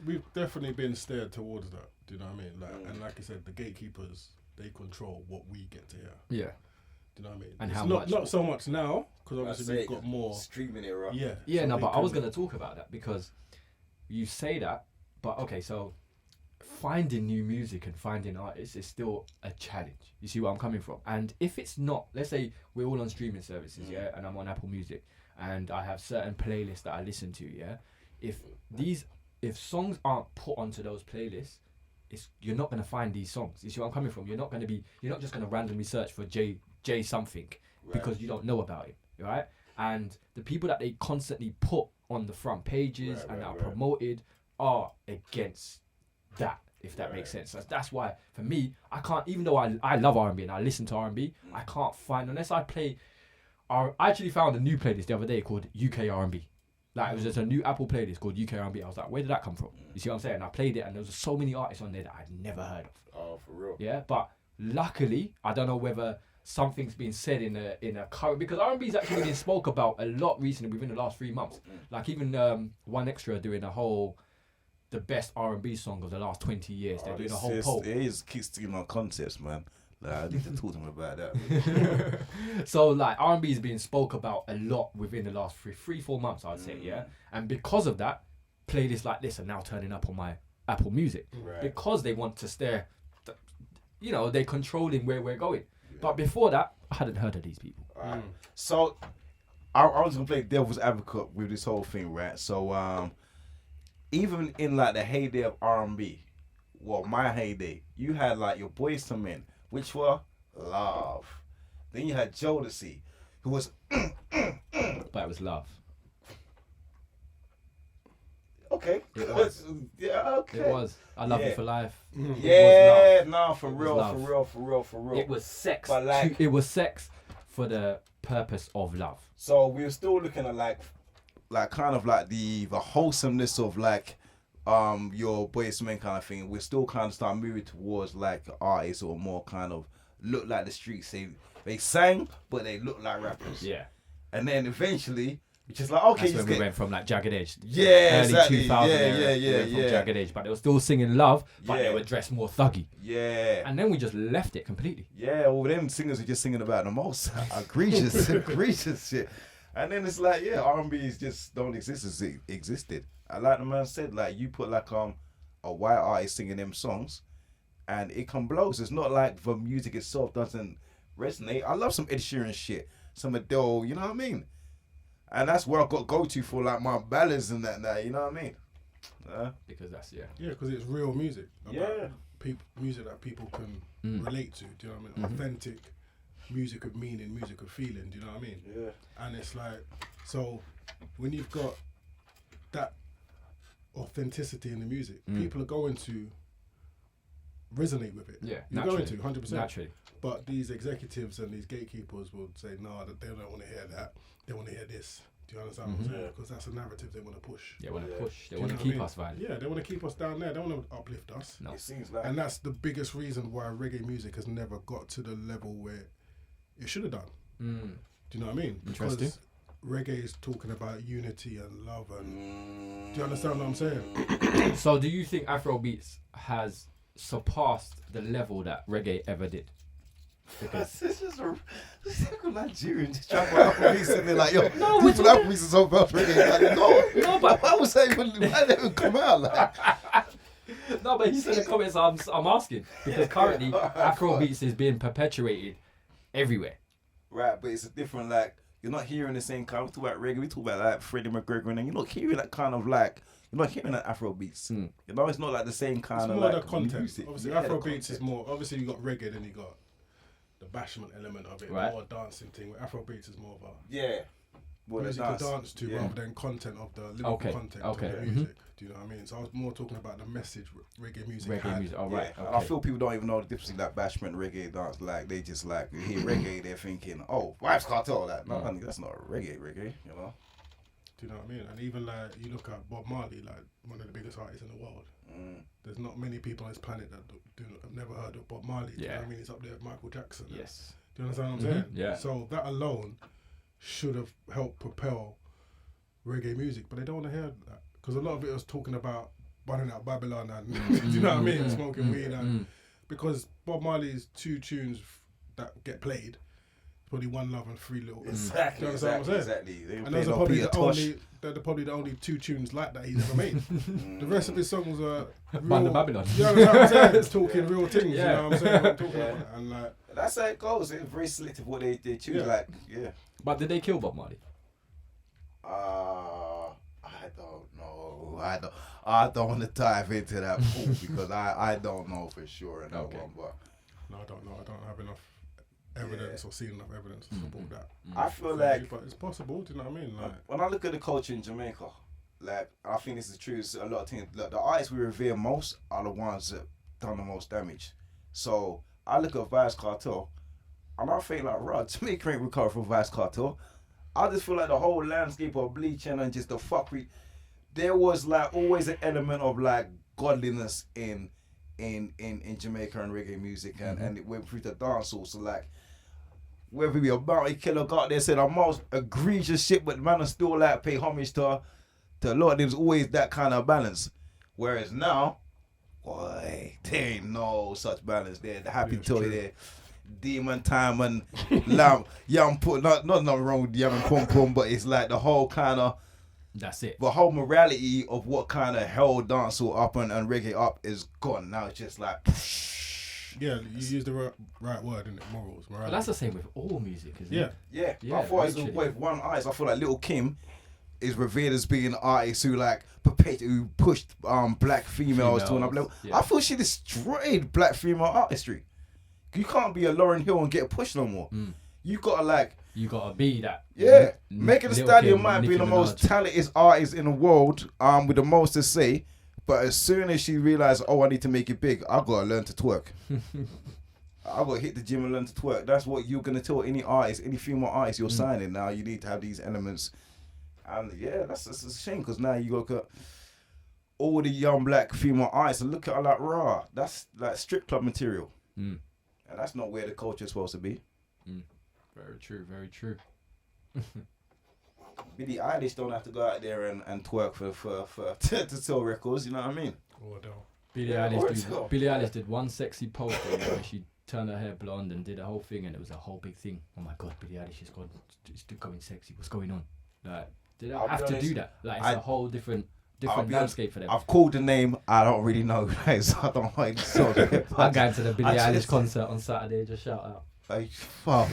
C: We've definitely been steered towards that. Do you know what I mean? Like, and like I said, the gatekeepers, they control what we get to hear.
B: Yeah.
C: Do you know what I mean?
B: And
C: it's
B: how
C: not,
B: much?
C: Not so much now, because obviously we've got more.
A: Streaming era.
C: Yeah.
B: Yeah,
C: so
B: no,
C: they
B: but I was
C: can-
B: going to talk about that because you say that, but okay, so finding new music and finding artists is still a challenge. You see where I'm coming from? And if it's not, let's say we're all on streaming services, yeah, and I'm on Apple Music, and I have certain playlists that I listen to, yeah. If songs aren't put onto those playlists, you're not going to find these songs. You see where I'm coming from? You're not just going to randomly search for J something because you don't know about it, right? And the people that they constantly put on the front pages and are promoted are against that, if that makes sense. That's why, for me, I can't, even though I love R&B and I listen to R&B, I can't find, unless I play, I actually found a new playlist the other day called UK R&B. Like, it was just a new Apple playlist called UK R&B. I was like, where did that come from? You see what I'm saying? I played it and there was so many artists on there that I'd never heard of.
A: Oh, for real?
B: Yeah, but luckily, I don't know whether something's been said in a current, because R&B's actually been spoke about a lot recently within the last 3 months. Like even One Extra doing a whole the best R&B song of the last 20 years. They're doing a whole poll.
A: It is keep stealing our concepts, man. Like, I need to talk to them about that.
B: So like R&B is being spoke about a lot within the last 3-4 months, I'd say, yeah. And because of that, playlists like this are now turning up on my Apple Music because they want to stare. You know, they're controlling where we're going. But before that, I hadn't heard of these people.
A: Right. So I was gonna play devil's advocate with this whole thing, right? So even in like the heyday of R&B, well, my heyday, you had like your Boys to Men, which were love. Then you had Jodeci, who was
B: But it was love.
A: okay.
B: It was.
A: Yeah, okay.
B: It was. I love
A: Yeah.
B: you for life.
A: Yeah, no, for
B: It was
A: real,
B: love.
A: for real.
B: It was sex.
A: But like-
B: it was sex for the purpose of love.
A: So we're still looking at like kind of like the wholesomeness of like your Boys to Men kind of thing. We're still kind of start moving towards like artists or more kind of look like the streets. They sang, but they look like rappers.
B: Yeah.
A: And then eventually, which is like okay,
B: That's
A: you
B: when
A: get
B: we went from like Jagged Edge.
A: Yeah,
B: early
A: exactly.
B: 2000
A: Yeah,
B: era,
A: yeah,
B: we went from
A: yeah.
B: Jagged Edge, but they were still singing love, but
A: Yeah.
B: they were dressed more thuggy.
A: yeah.
B: And then we just left it completely.
A: Yeah, well, them singers are just singing about the most egregious shit. And then it's like, yeah, R&B just don't exist as it existed. I like the man said, like, you put like a white artist singing them songs, and it can blow. So it's not like the music itself doesn't resonate. I love some Ed Sheeran shit, some Adele, you know what I mean? And that's where I got go to for like my ballads and that, you know what I mean?
B: Because that's,
C: Yeah, because it's real music. About
A: Yeah.
C: Music that people can relate to. Do you know what I mean? Authentic music of meaning, music of feeling. Do you know what I mean?
A: Yeah.
C: And it's like, so when you've got that authenticity in the music, people are going to resonate with it.
B: Yeah,
C: you're
B: naturally.
C: going to 100%.
B: Naturally.
C: But these executives and these gatekeepers will say, no, that they don't want to hear that. They want to hear this. Do you understand what I'm saying? Because that's a narrative they want to push.
B: They want to push. They
C: Do you
B: want
C: know
B: to
C: what I
B: keep
C: mean?
B: us violent.
C: Yeah, they want to keep us down there. They want to uplift us.
B: No.
A: It seems like
C: And that's the biggest reason why reggae music has never got to the level where it should have done.
B: Mm.
C: Do you know what I mean?
B: Interesting.
C: Because reggae is talking about unity and love and... Do you understand what I'm saying?
B: So do you think Afrobeats has surpassed the level that reggae ever did? Because
A: this is a typical Nigerian just trying to Afrobeats and they're like, yo,
B: No,
A: people Afrobeats is so bad reggae. Like, no,
B: but-
A: I was saying, why did it even come out? Like,
B: no, but he said the comments I'm asking because currently Afrobeats is being perpetuated everywhere.
A: right, but it's a different, like, you're not hearing the same kind. We talk about reggae, we talk about like Freddie McGregor, and then you're not hearing that kind of like, you're not hearing that Afrobeats. You know, it's not like the same kind
C: It's
A: of
C: more
A: like
C: the content.
A: music.
C: Obviously,
A: Yeah, the
C: Afrobeats is
A: content.
C: more... Obviously, you got reggae, then you got the bashment element of it,
B: Right.
C: more dancing thing. Afrobeats is more of a...
A: Yeah. Well,
C: music to dance to
A: Yeah.
C: rather than content of the lyrical
B: Okay,
C: content
B: okay,
C: of the music. Do you know what I mean? So I was more talking about the message reggae music
B: Reggae
C: had.
B: music. All
A: Yeah,
B: right.
A: and I feel people don't even know the difference between like bashment reggae dance. Like they just like you hear reggae, they're thinking, oh, Vibes Cartel. Like, no, honey, that's not reggae, you know.
C: Do you know what I mean? And even like you look at Bob Marley, like one of the biggest artists in the world. There's not many people on this planet that have never heard of Bob Marley. Do you know what I mean? He's up there with Michael Jackson.
B: Yes.
C: Do you understand what I'm saying?
B: Yeah.
C: So that alone should have helped propel reggae music, but they don't want to hear that because a lot of it was talking about burning out Babylon and do you know what I mean, smoking weed and because Bob Marley's two tunes that get played, probably One Love and Three Little.
A: Exactly,
C: Do you understand what I'm saying?
A: exactly. They
C: And
A: play
C: those are
A: no
C: probably
A: Peter
C: the
A: Tosh.
C: only. They're probably the only two tunes like that he's ever made. The rest of his songs are
B: Band
C: real.
B: of Babylon.
C: You know what I'm saying? It's talking real things.
B: Yeah.
C: You know what I'm saying? What I'm talking about. And like,
A: That's how it goes. It's very selective what they choose.
C: Yeah.
A: Like, yeah.
B: But did they kill Bob Marley?
A: I don't know. I don't want to dive into that pool because I don't know for sure in that
B: Okay.
A: one. But
C: no, I don't know. I don't have enough evidence or seen enough evidence to support that.
A: I feel like
C: But it's possible. Do you know what I mean? Like,
A: when I look at the culture in Jamaica, like I think this is true. It's a lot of things. Like, the artists we revere most are the ones that done the most damage. So I look at Vybz Cartel, and I think like, right, Jamaica ain't recovered from Vybz Cartel. I just feel like the whole landscape of bleaching and just the fuckery. There was like always an element of like godliness in Jamaica and reggae music, and it went through the dancehall. So like, whether we a bounty killer got there said the most egregious shit, but man, I still like pay homage to a lot. There's always that kind of balance. Whereas now, boy, there ain't no such balance there. The Happy
C: Yeah, it's
A: Toy
C: true.
A: there, Demon Time and Lamb, Yam Put. Not nothing wrong with Yam and Pum Pum, but it's like the whole kind of.
B: That's it.
A: The whole morality of what kind of held dancehall up and reggae up is gone. Now it's just like,
C: yeah, you use the right word in it. Morals,
B: But
C: morality.
B: that's the same with all music, isn't
C: Yeah.
B: it?
A: yeah.
B: Yeah,
A: I thought it was
B: literally.
A: with one artist. I feel like Little Kim is revered as being an artist who like who pushed black females to another level.
B: yeah.
A: I feel she destroyed black female artistry. You can't be a Lauryn Hill and get pushed no more. You gotta like.
B: You gotta be that.
A: Yeah,
B: N-
A: Megan Thee
B: Lil'
A: Stallion
B: Kim,
A: might be
B: Nicki
A: the most
B: Minaj.
A: talented artist in the world, with the most to say. But as soon as she realized, oh, I need to make it big, I gotta learn to twerk. I gotta hit the gym and learn to twerk. That's what you're gonna tell any artist, any female artist you're signing. Now you need to have these elements, and yeah, that's a shame because now you look at all the young black female artists and look at her like raw. That's like strip club material, and that's not where the culture is supposed to be.
B: Very true. Very true.
A: Billie Eilish don't have to go out there and twerk for to sell records. You know what I mean?
C: Or Adele.
B: Billie
A: Yeah, or
B: Eilish.
A: so.
B: Billie Eilish did one sexy poster where she turned her hair blonde and did a whole thing, and it was a whole big thing. Oh my God, Billie Eilish is going sexy. What's going on? Like, did I
A: I'll be
B: have to
A: honest,
B: do that? Like, it's
A: I-
B: a whole different
A: I'll be
B: landscape for them.
A: I've called the name. I don't really know who that is. I don't know any song.
B: I'm going to the Billie
A: I
B: Eilish
A: just-
B: concert on Saturday. Just shout out.
A: Like, fuck.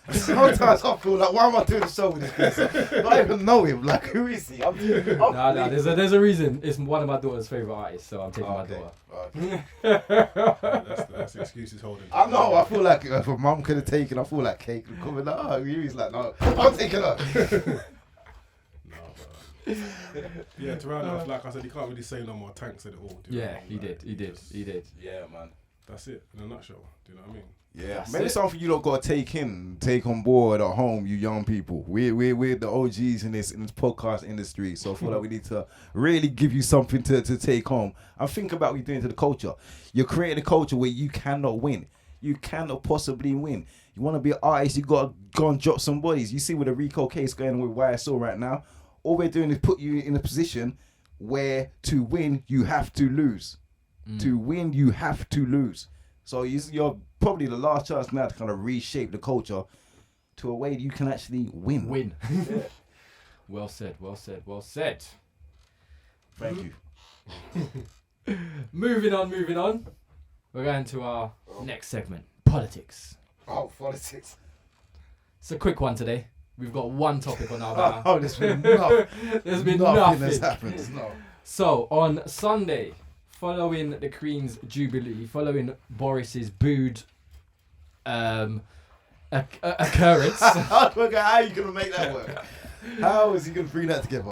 A: Sometimes I feel like, why am I doing a show with this person? I don't even know him. Like, who is he?
B: No, there's a reason. It's one of my daughter's favorite artists, so I'm taking my daughter.
C: That's the excuse he's holding.
A: I know. I feel like if a mum could have taken, I feel like Kate could come in. Like, oh, he's like, no, I'm taking her.
C: Yeah, to round off, like I said, you can't really say no more. Tank said it all. Do you know
B: Yeah,
C: what I
B: he
C: mean?
B: did.
C: Like,
B: He did.
C: just-
B: He did.
A: Yeah, man.
C: That's it in a nutshell. Do you know what I mean?
A: Yeah,
B: That's
A: maybe
B: it.
A: something you don't got to take on board at home, you young people. We're the OGs in this podcast industry, so I feel like we need to really give you something to take home and think about what you're doing to the culture. You're creating a culture where you cannot win. You cannot possibly win. You want to be an artist, you got to go and drop some bodies. You see with the Rico case going on with YSL right now, all we're doing is put you in a position where to win, you have to lose. To win, you have to lose. So you're probably the last chance now to kind of reshape the culture to a way that you can actually win.
B: Win. Well said, well said, well said.
A: Thank you.
B: Moving on. We're going to our next segment, politics.
A: Oh, politics.
B: It's a quick one today. We've got one topic on our banner.
A: Oh, there's been nothing.
B: There's been
A: Nothing has
B: nothing.
A: happened. No.
B: So, on Sunday, following the Queen's Jubilee, following Boris's booed occurrence,
A: How are you going to make that work? How is he going to bring that together?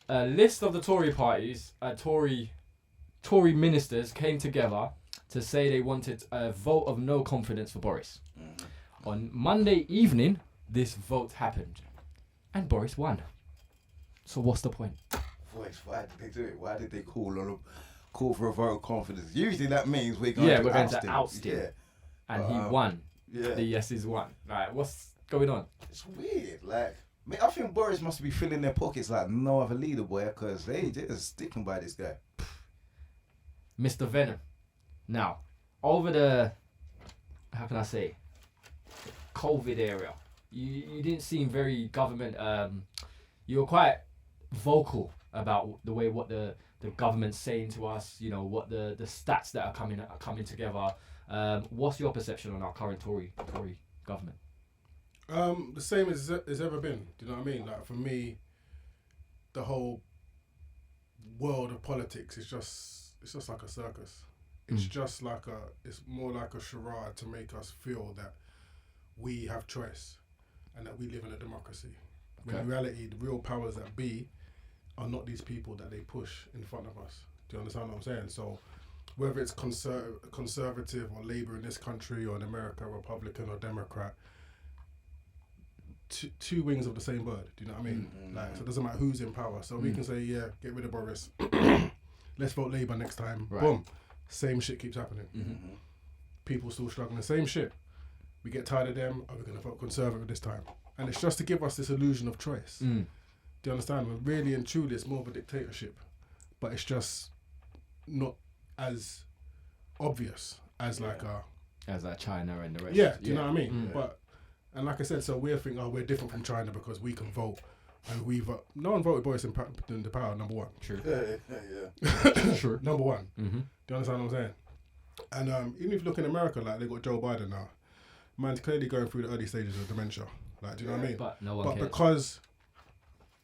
B: a list of the Tory parties, Tory ministers came together to say they wanted a vote of no confidence for Boris. On Monday evening, this vote happened, and Boris won. So what's the point?
A: Boys, why did they do it? Why did they call for a vote of confidence? Usually that means we're going to
B: oust him.
A: Yeah.
B: And he won.
A: Yeah.
B: The yeses won. Like, what's going on?
A: It's weird. Like, I think Boris must be filling their pockets like no other leader, boy, because they just sticking by this guy.
B: Mr. Venom. Now, over the, how can I say, COVID area, you didn't seem very government, you were quite vocal about the way what the government's saying to us, you know, what the stats that are coming together. What's your perception on our current Tory government?
C: The same as it's ever been. Do you know what I mean? Like for me, the whole world of politics is just like a circus. It's just like it's more like a charade to make us feel that we have choice and that we live in a democracy. When in reality, the real powers that be are not these people that they push in front of us. Do you understand what I'm saying? So whether it's conservative or Labour in this country or in America, Republican or Democrat, two wings of the same bird. Do you know what I mean? Like, so it doesn't matter who's in power. So we can say, yeah, get rid of Boris. Let's vote Labour next time. Right. Boom. Same shit keeps happening. People still struggling. Same shit. We get tired of them. Are we going to vote Conservative this time? And it's just to give us this illusion of choice. Do you understand? When really and truly it's more of a dictatorship. But it's just not as obvious as like
B: China and the rest.
C: Yeah, do you know what I mean? And like I said, so we're thinking, we're different from China because we can vote. And we vote. No one voted Boris into power, number one.
B: True.
A: Yeah.
B: True.
C: Number one. Do you understand what I'm saying? And even if you look in America, like, they got Joe Biden now. Man's clearly going through the early stages of dementia. Like, do you know what I mean?
B: But no one cares.
C: Because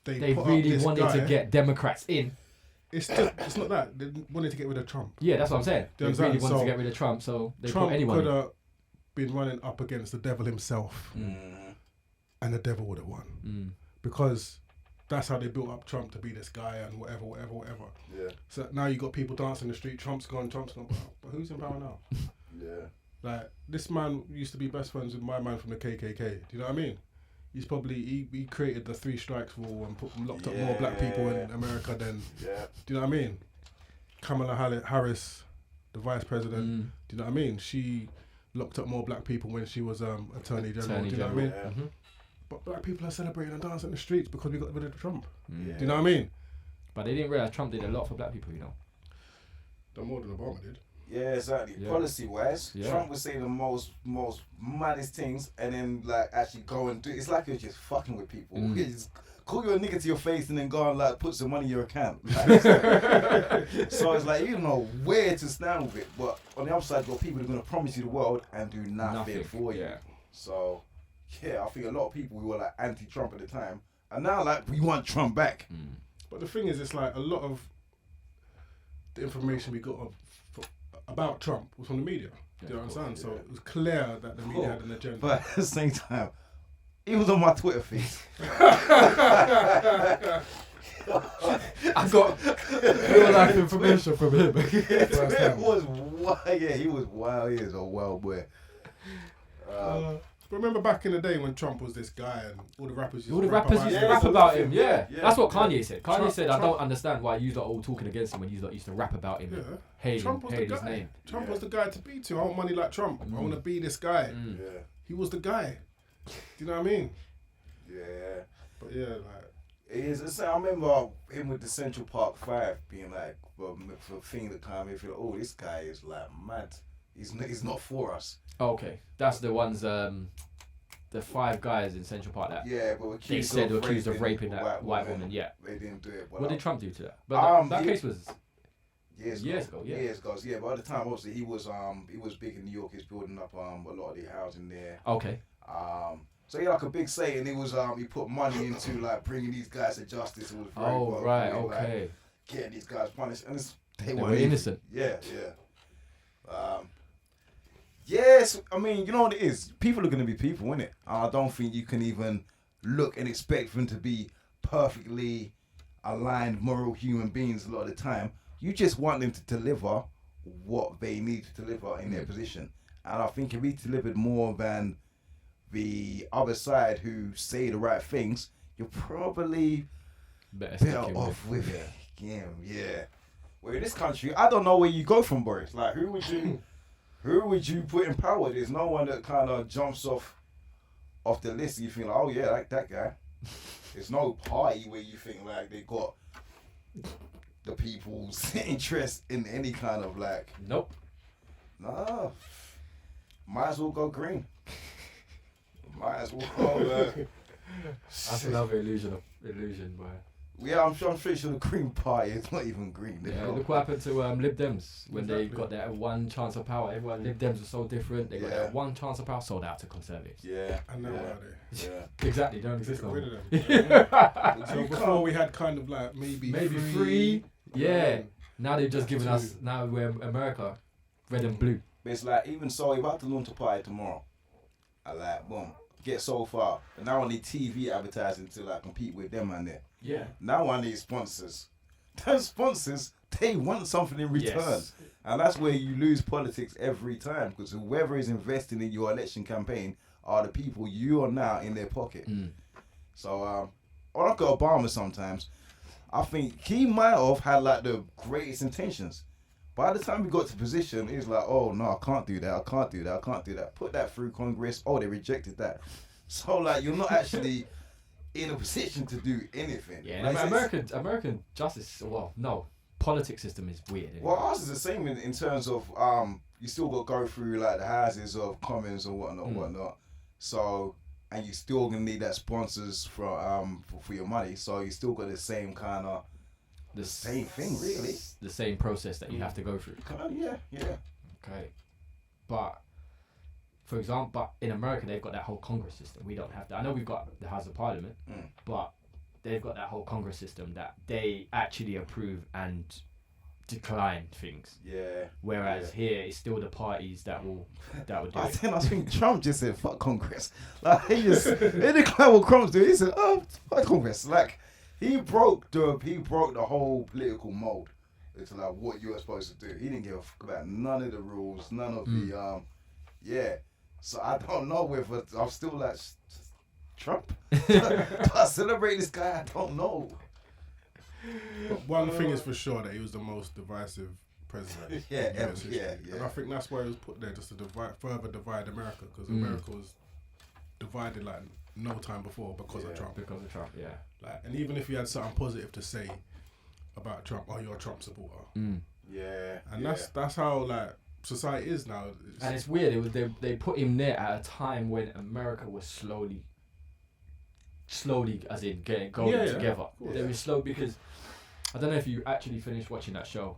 C: they put
B: really
C: up this
B: wanted
C: guy,
B: to get Democrats in.
C: It's not that. They wanted to get rid of Trump.
B: Yeah, that's what I'm saying.
C: Do
B: They
C: you
B: really
C: understand?
B: wanted to
C: So
B: get rid of Trump, so they
C: Trump
B: put anyone
C: could
B: in.
C: have been running up against the devil himself. And the devil would have won. Because that's how they built up Trump to be this guy and whatever.
A: Yeah.
C: So now you got people dancing in the street, Trump's gone. But who's in power now?
A: Yeah.
C: Like, this man used to be best friends with my man from the KKK. Do you know what I mean? He's probably, he created the 3 strikes rule and locked up more black people in America than, do you know what I mean? Kamala Harris, the vice president, do you know what I mean? She locked up more black people when she was Attorney General, do you know what I mean? But black people are celebrating and dancing in the streets because we got rid of Trump. Do you know what I mean?
B: But they didn't realise Trump did a lot for black people, you know.
C: Done more than Obama did.
A: Yeah, exactly.
B: Yeah.
A: Policy-wise, Trump would say the most maddest things, and then like actually go and do. It's like you're just fucking with people. You just call you a nigga to your face, and then go and like put some money in your account. Like, so it's like you don't know where to stand with it. But on the other side, you've got people who are gonna promise you the world and do nothing for you.
B: Yeah.
A: So yeah, I think a lot of people who were like anti-Trump at the time, and now like we want Trump back.
C: But the thing is, it's like a lot of the information we got about Trump was from the media. Do you understand? So it was clear that the media had an agenda.
A: But at the same time, he was on my Twitter feed.
B: I got real life information from him.
A: It was wild. Yeah, he was wild. He is a wild boy.
C: Remember back in the day when Trump was this guy and all the rappers
B: All the rappers used to rap
A: Yeah,
B: about
A: yeah,
B: him,
A: yeah.
B: That's what Kanye said. Kanye
C: Trump-
B: said, I
C: Trump-
B: don't understand why you lot all talking against him when you lot used to rap about him and hail
C: Trump was the
B: his
C: guy.
B: name.
C: Trump was the guy to be to. I want money like Trump. I want to be this guy.
A: Yeah.
C: He was the guy. Do you know what I mean?
A: Yeah.
C: But yeah, like
A: It is. I remember him with the Central Park 5 being like, for thing that kind of made me feel, oh, this guy is like mad. He's not for us.
B: Oh, okay, that's the ones, the 5 guys in Central Park that
A: Yeah, but
B: they said were accused of raping that white woman. Yeah.
A: They didn't do it. But
B: What did Trump do to that? But that
A: he-
B: case was
A: years ago.
B: yeah.
A: Years ago. Yeah, but at the time, obviously, he was big in New York. He's building up a lot of the housing there.
B: okay.
A: So he had like a big say, and it was he put money into like bringing these guys to justice. It was very
B: Oh
A: well,
B: right,
A: really, like,
B: okay.
A: getting these guys punished, and they
B: were
A: weren't
B: innocent.
A: Yeah. Yes, I mean, you know what it is. People are going to be people, innit? I don't think you can even look and expect them to be perfectly aligned, moral human beings a lot of the time. You just want them to deliver what they need to deliver in their position. And I think if he delivered more than the other side who say the right things, you're probably
B: Better
A: better
B: stick him
A: off with
B: yeah.
A: him. Yeah. Well, in this country, I don't know where you go from, Boris. Like, who would you put in power? There's no one that kind of jumps off the list and you think like, oh yeah, like that guy. There's no party where you think like they got the people's interest in any kind of like.
B: Nope.
A: Nah. Might as well go green. Might as well go.
B: That's another illusion, boy.
A: Yeah, I'm pretty sure the Green Party is not even green.
B: Yeah, look what happened to Lib Dems when they got that one chance of power. Everyone, Lib Dems were so different. They got that one chance of power, sold out to Conservatives.
A: Yeah.
C: I know
A: yeah.
C: how they.
A: Yeah.
B: Exactly, don't exist
C: Get
B: no
C: rid
B: more.
C: of them. So before we had kind of like maybe
B: free. Yeah. Now they've just given
C: Two.
B: us. Now we're America, red and blue.
A: But it's like, even so, if I had to launch a party tomorrow, I like, boom, get so far. But now I need TV advertising to like compete with them and there.
B: Yeah.
A: Now I need sponsors. Those sponsors, they want something in return.
B: Yes.
A: And that's where you lose politics every time, because whoever is investing in your election campaign are the people you are now in their pocket. So, I look at Obama sometimes, I think he might have had like the greatest intentions. By the time he got to position, he's like, oh no, I can't do that, I can't do that, I can't do that. Put that through Congress, oh, they rejected that. So like, you're not actually in a position to do anything.
B: Yeah.
A: Like,
B: American justice. Well, no, politics system is weird. Isn't
A: well,
B: it?
A: ours is the same in terms of you still got to go through like the houses of commons and whatnot. So, and you still gonna need that sponsors for your money. So you still got the same kind of
B: the
A: same thing, really.
B: The same process that you have to go through.
A: Yeah.
B: Okay, but for example, but in America they've got that whole Congress system. We don't have that. I know we've got the House of Parliament, but they've got that whole Congress system that they actually approve and decline things.
A: Yeah.
B: Whereas here it's still the parties that will do it.
A: I think Trump just said fuck Congress. Like he declined what Trump's doing. He said, oh, fuck Congress. Like he broke the whole political mold. It's like what you were supposed to do. He didn't give a fuck about none of the rules, none of the yeah. So I don't know whether I'm still like Trump. Do I celebrate this guy? I don't know.
C: But one thing is for sure that he was the most divisive president.
A: Yeah,
C: in US history.
A: yeah.
C: And I think that's why he was put there, just to further divide America, because America was divided like no time before because of Trump.
B: Because of Trump, yeah.
C: Like, and even if you had something positive to say about Trump, oh, you're a Trump supporter.
A: Yeah.
C: And that's how like society is now.
B: And it's weird. They put him there at a time when America was slowly, as in going together. They were slow because I don't know if you actually finished watching that show,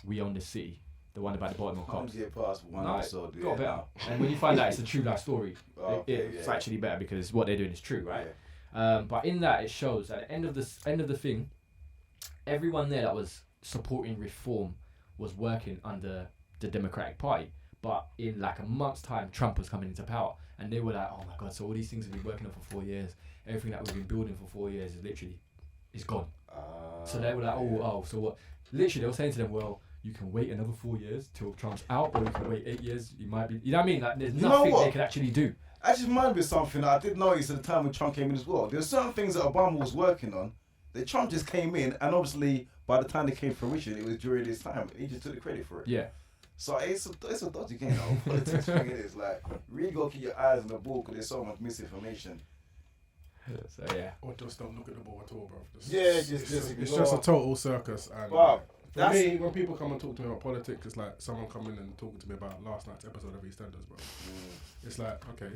B: We Own the City, the one about the Baltimore cops.
A: Get past one
B: No,
A: episode.
B: got better. And when you find out it's a true life story,
A: Okay,
B: it's actually better because what they're doing is true, right? But in that, it shows at the end of the thing, everyone there that was supporting reform was working under the Democratic Party. But in like a month's time, Trump was coming into power, and they were like, "Oh my God! So all these things have been working on for 4 years. Everything that we've been building for 4 years is literally is gone. So they were like, so what? Literally, they were saying to them, well, you can wait another 4 years till Trump's out, or you can wait 8 years. You might be, you know what I mean? Like, there's nothing they could actually do.
A: That just reminded me of something that I did notice at the time when Trump came in as well. There's certain things that Obama was working on that Trump just came in, and obviously by the time they came to fruition, it was during this time. He just took the credit for it.
B: Yeah.
A: So it's a dodgy game, though. Politics thing it is like really gotta keep your eyes on the ball because there's so much misinformation.
B: So yeah.
C: Or just don't look at the ball at all, bro.
A: It's
C: just a total circus. And
A: Wow.
C: for me, when people come and talk to me about politics, it's like someone coming and talking to me about last night's episode of EastEnders, bro. It's like, okay,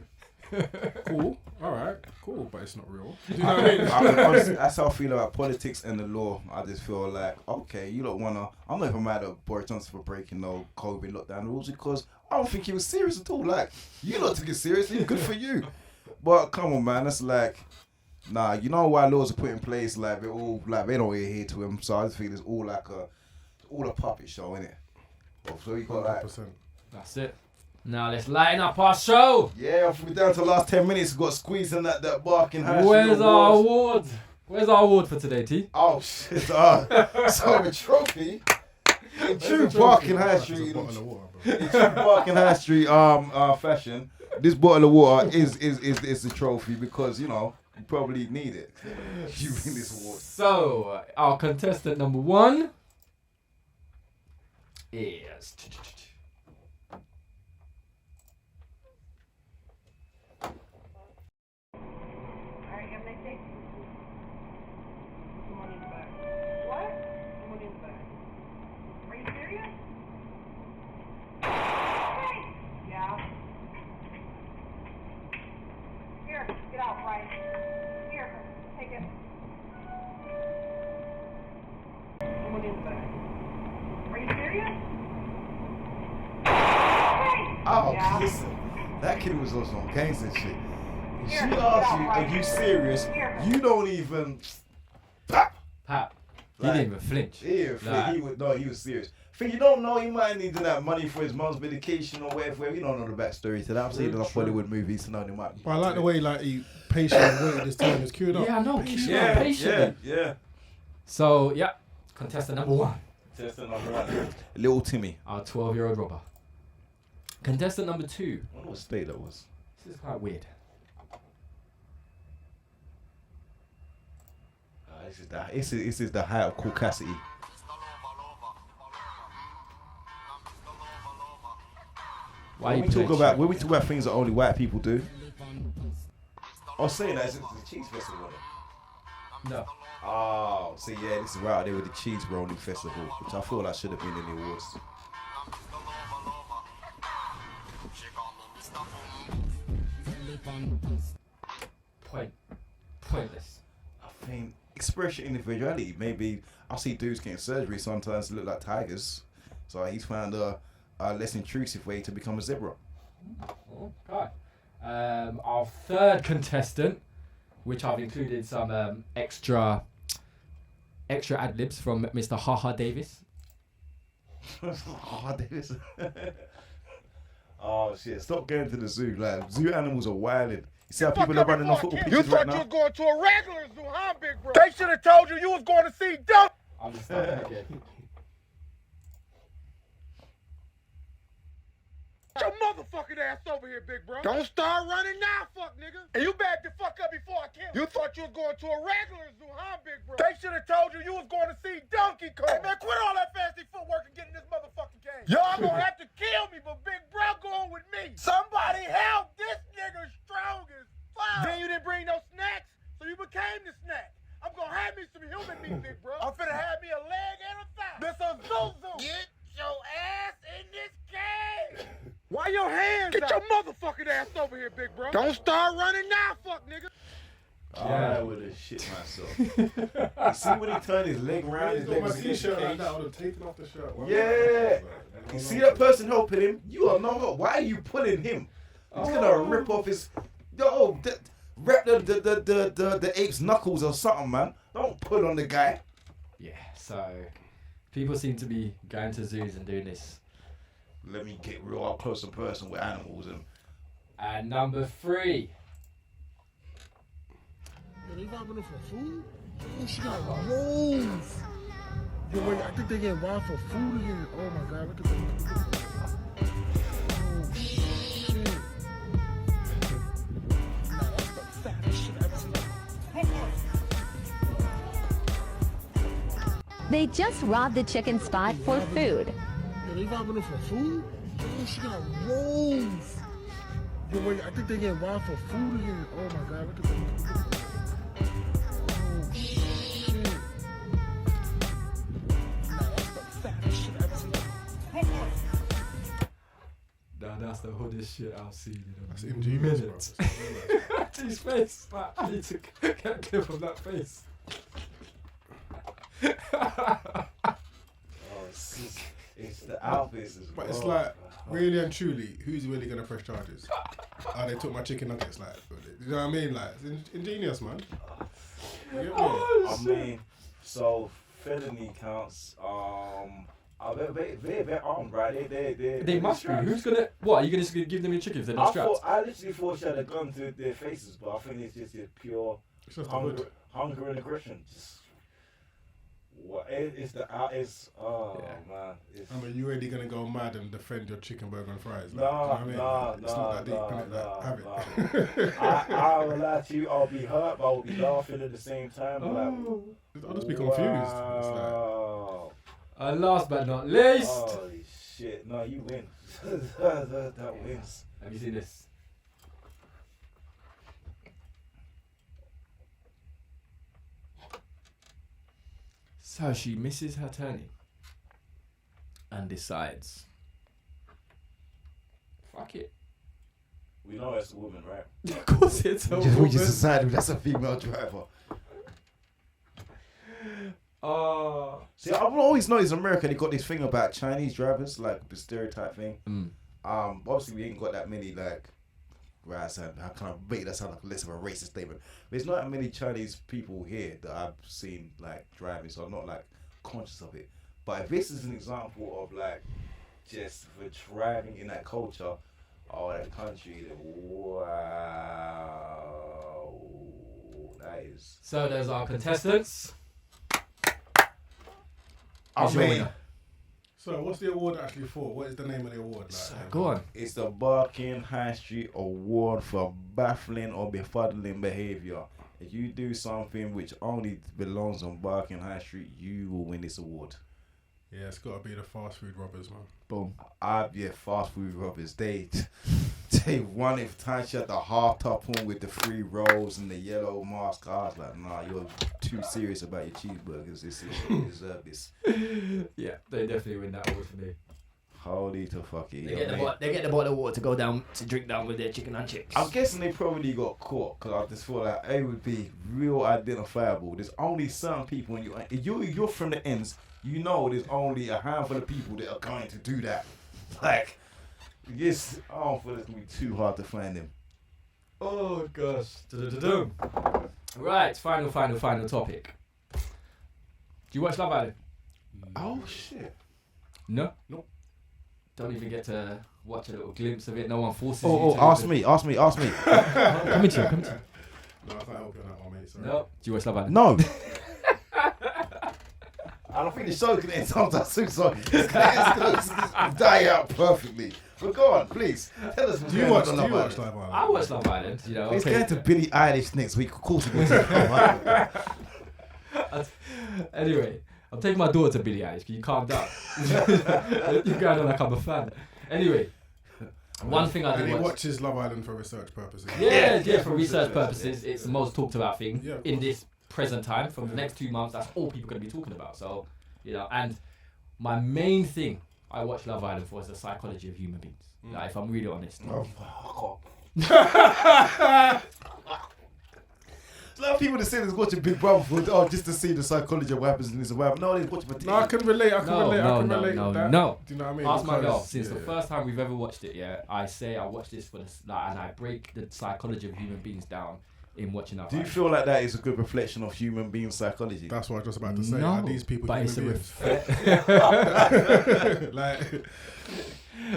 C: cool, all right, cool, but it's not real. Do you know what I mean?
A: Honestly, that's how I feel about politics and the law. I just feel like, okay, you don't wanna. I'm not even mad at Boris Johnson for breaking no COVID lockdown rules because I don't think he was serious at all. Like, you lot took it seriously. Good for you. But come on, man, that's like. Nah, you know why laws are put in place? Like they all, like they don't adhere to him. So I just think it's all like a puppet show, innit? So you got like,
C: 100%.
B: That's it. Now let's lighten up our show.
A: yeah, we're down to the last 10 minutes. We've got squeezed in that barking high.
B: Where's our award? Where's our award for today, T?
A: Oh shit! So the trophy. In true barking high street.
C: Bottle of water, bro.
A: In true barking high street fashion. This bottle of water is the trophy because you know. You probably need it. You win this award.
B: So, our contestant number 1 is...
H: Alright, I'm gonna take some money in the bag. What? Some money in the bag. Are you serious? Hey! Yeah. Here, get out, Brian. Here, take it. Some money in the bag. Are you serious? Hey!
A: Oh,
H: Yeah.
A: listen. That kid was on some gangster shit. She
H: Here, get
A: asked
H: out,
A: you,
H: Brian.
A: are you serious?
H: Here.
A: You don't even. Pap.
B: Pat. He
A: Like,
B: didn't even flinch.
A: Yeah, he was serious. Think you don't know he might need that money for his mom's medication or whatever. You don't know the backstory to that. I'm seeing enough Hollywood movies to know they might.
C: But I like the way like he patiently waited his time. He's queued up.
B: Yeah, I know.
A: Yeah,
B: Patiently.
A: yeah.
B: So, yeah. Contestant number 1.
A: Little Timmy.
B: Our 12-year-old robber. Contestant number 2.
A: I wonder what state that was.
B: This is quite weird.
A: This is the height of caucasity.
B: Why
A: When
B: you
A: we talk about things that only white people do. I was saying that it's the cheese festival.
B: No.
A: Oh, so yeah, this is right there with the cheese rolling festival, which I feel like should have been in the awards.
B: Pointless.
A: I think express your individuality. Maybe I see dudes getting surgery sometimes to look like tigers, so he's found a less intrusive way to become a zebra.
B: Okay. Our third contestant, which I've included some extra ad-libs from Mr. Haha Davis.
A: Oh, Davis. Oh shit! Stop going to the zoo. Like zoo animals are wilding. You see how people are running on football pitches right now?
I: You was going to a regular zoo, huh, big bro? They should have told you was going to see Dump.
B: I'm just starting again.
I: Get your motherfucking ass over here, big bro. Don't start running now, fuck nigga. And you back the fuck up before I kill you. You thought you was going to a regular zoo, huh, big bro? They should have told you was going to see Donkey Kong. Hey, man, quit all that fancy footwork and get in this motherfucking game. Y'all gonna have to kill me, but big bro going with me. Somebody help! This nigga strong as fuck. Then you didn't bring no snacks, so you became the snack. I'm gonna have me some human meat, big bro. I'm finna have me a leg and a thigh. This a zoo. Get your ass in this cage. Why your hands Get your motherfucking ass over here, big bro. Don't start running now, fuck nigga.
A: I would have shit myself. You see when he turned his leg around, his leg
C: my
A: was against the
C: t-shirt like
A: cage?
C: that, I would have taken off the shirt.
A: Yeah. You see that person helping him? You are no help. Why are you pulling him? He's gonna rip off his. Wrap the ape's knuckles or something, man. Don't pull on the guy.
B: Yeah, so people seem to be going to zoos and doing this.
A: Let me get real up close and personal with animals
B: And number 3.
C: They vibing for food?
I: Oh, she got rolls. Yo, wait, I think they get wild for food again. Oh my God, look at that. Oh shit. Nah, that's the fattest shit I've ever seen.
J: They just robbed the chicken spot for food.
I: Yo, they robbing them for food? Oh, she got rolls. Yo, wait, I think they get wild for food again. Oh my God, look at that. Oh shit. Nah, that's the fattest shit I've ever seen.
B: Nah, that's the hoodest shit I've seen in
C: That's
B: a
C: ingenious,
B: minute.
C: bro.
B: His face. Like, I need to get a clip of that face.
A: It's the outfits as well.
C: But it's like, really and truly, who's really gonna press charges? They took my chicken nuggets, like, you know what I mean? Like, it's ingenious, man. You get me?
A: I mean, so felony counts. They're armed, right?
B: They must be. Who's gonna? What are you gonna give them your chicken if they're not strapped?
A: I literally thought she had a gun to their faces, but I think it's just a pure
C: It's just a hood.
A: hunger and aggression. Just, what it's the out is man. It's,
C: I mean, you really gonna go mad and defend your chicken burger and fries? Like, you know what I mean? It's not that deep, innit? Like, have it.
A: I will lie to you. I'll be hurt, but I'll be laughing at the same time.
C: I'll just be confused. It's like,
A: Wow.
B: And last but not least,
A: Holy shit! No, you win. that wins.
B: have you seen this? So she misses her turning and decides, fuck it.
A: We know it's a woman, right?
B: Of course it's a
K: We just
B: woman.
K: decided that's a female driver. See, I've always noticed in America they got this thing about Chinese drivers, like the stereotype thing. Obviously we ain't got that many like. Right, I kind of make that sound like less of a racist statement. But there's not that many Chinese people here that I've seen like driving, so I'm not like conscious of it. But if this is an example of like just for driving in that culture or that country, then wow, that is.
B: So there's our contestants.
K: I
B: Who's your
K: mean,
B: winner?
C: so what's the award actually for? What is the name of the award? Like,
B: Go on.
A: It's the Barking High Street Award for baffling or befuddling behavior. If you do something which only belongs on Barking High Street, you will win this award.
C: Yeah, it's got to be the fast food robbers, man.
B: Boom.
A: Yeah, fast food robbers. They won it time she had the half top on with the 3 rolls and the yellow mask. I was like, nah, you're too serious about your cheeseburgers. You deserve this.
B: Yeah, they definitely win that award for me.
A: Holy to fuck it.
B: They get the bottle of water to go down to drink down with their chicken and chips.
A: I'm guessing they probably got caught because I just feel like it would be real identifiable. There's only certain people when you're from the ends, you know there's only a handful of people that are going to do that. Like, yes, I don't feel it's going to be too hard to find them.
B: Oh gosh. Du-du-du-dum. Right, final topic. Do you watch Love Island?
A: Oh, shit.
B: No?
C: Nope.
B: Don't even get to watch a little glimpse of it. No one forces
A: Oh,
B: you to.
A: ask me.
B: Come into you.
C: No, I can't help you on that one, mate. Sorry.
B: No. Do you watch Love Island?
A: No. I don't think the show can end sometime soon, so it's gonna die out perfectly. But go on, please. Tell us.
C: Do you watch Love Island?
B: I watch Love Island. You know.
A: It's
B: okay.
A: going to Billie Eilish next week. Of course, we're going to.
B: Anyway, I'm taking my daughter to Billie Eilish. Can you calm down? You're going on like I'm a fan. Anyway, one thing I
C: And
B: did
C: he
B: watch.
C: watches Love Island for research purposes.
B: Yeah, for research purposes, it's the most talked about thing
C: Yeah, of
B: in
C: course.
B: this present time. For the next 2 months, that's all people are going to be talking about. So, you know, and my main thing I watch Love Island for is the psychology of human beings. Like, if I'm really honest.
A: A lot of people that say they're watching Big Brother for just to see the psychology of what happens in this web. No, they're watching for
C: No, I can relate. I can relate with that.
B: No.
C: Do you know what I mean?
B: Ask my girl.
C: Because-
B: Since the first time we've ever watched it, I say I watch this for the like, and I break the psychology of human beings down in watching Love
A: Do you
B: Island.
A: feel like that is a good reflection of human being psychology?
C: That's what I was just about to say.
B: No,
C: Are these people
B: but
C: human
B: it's
C: beings? Like,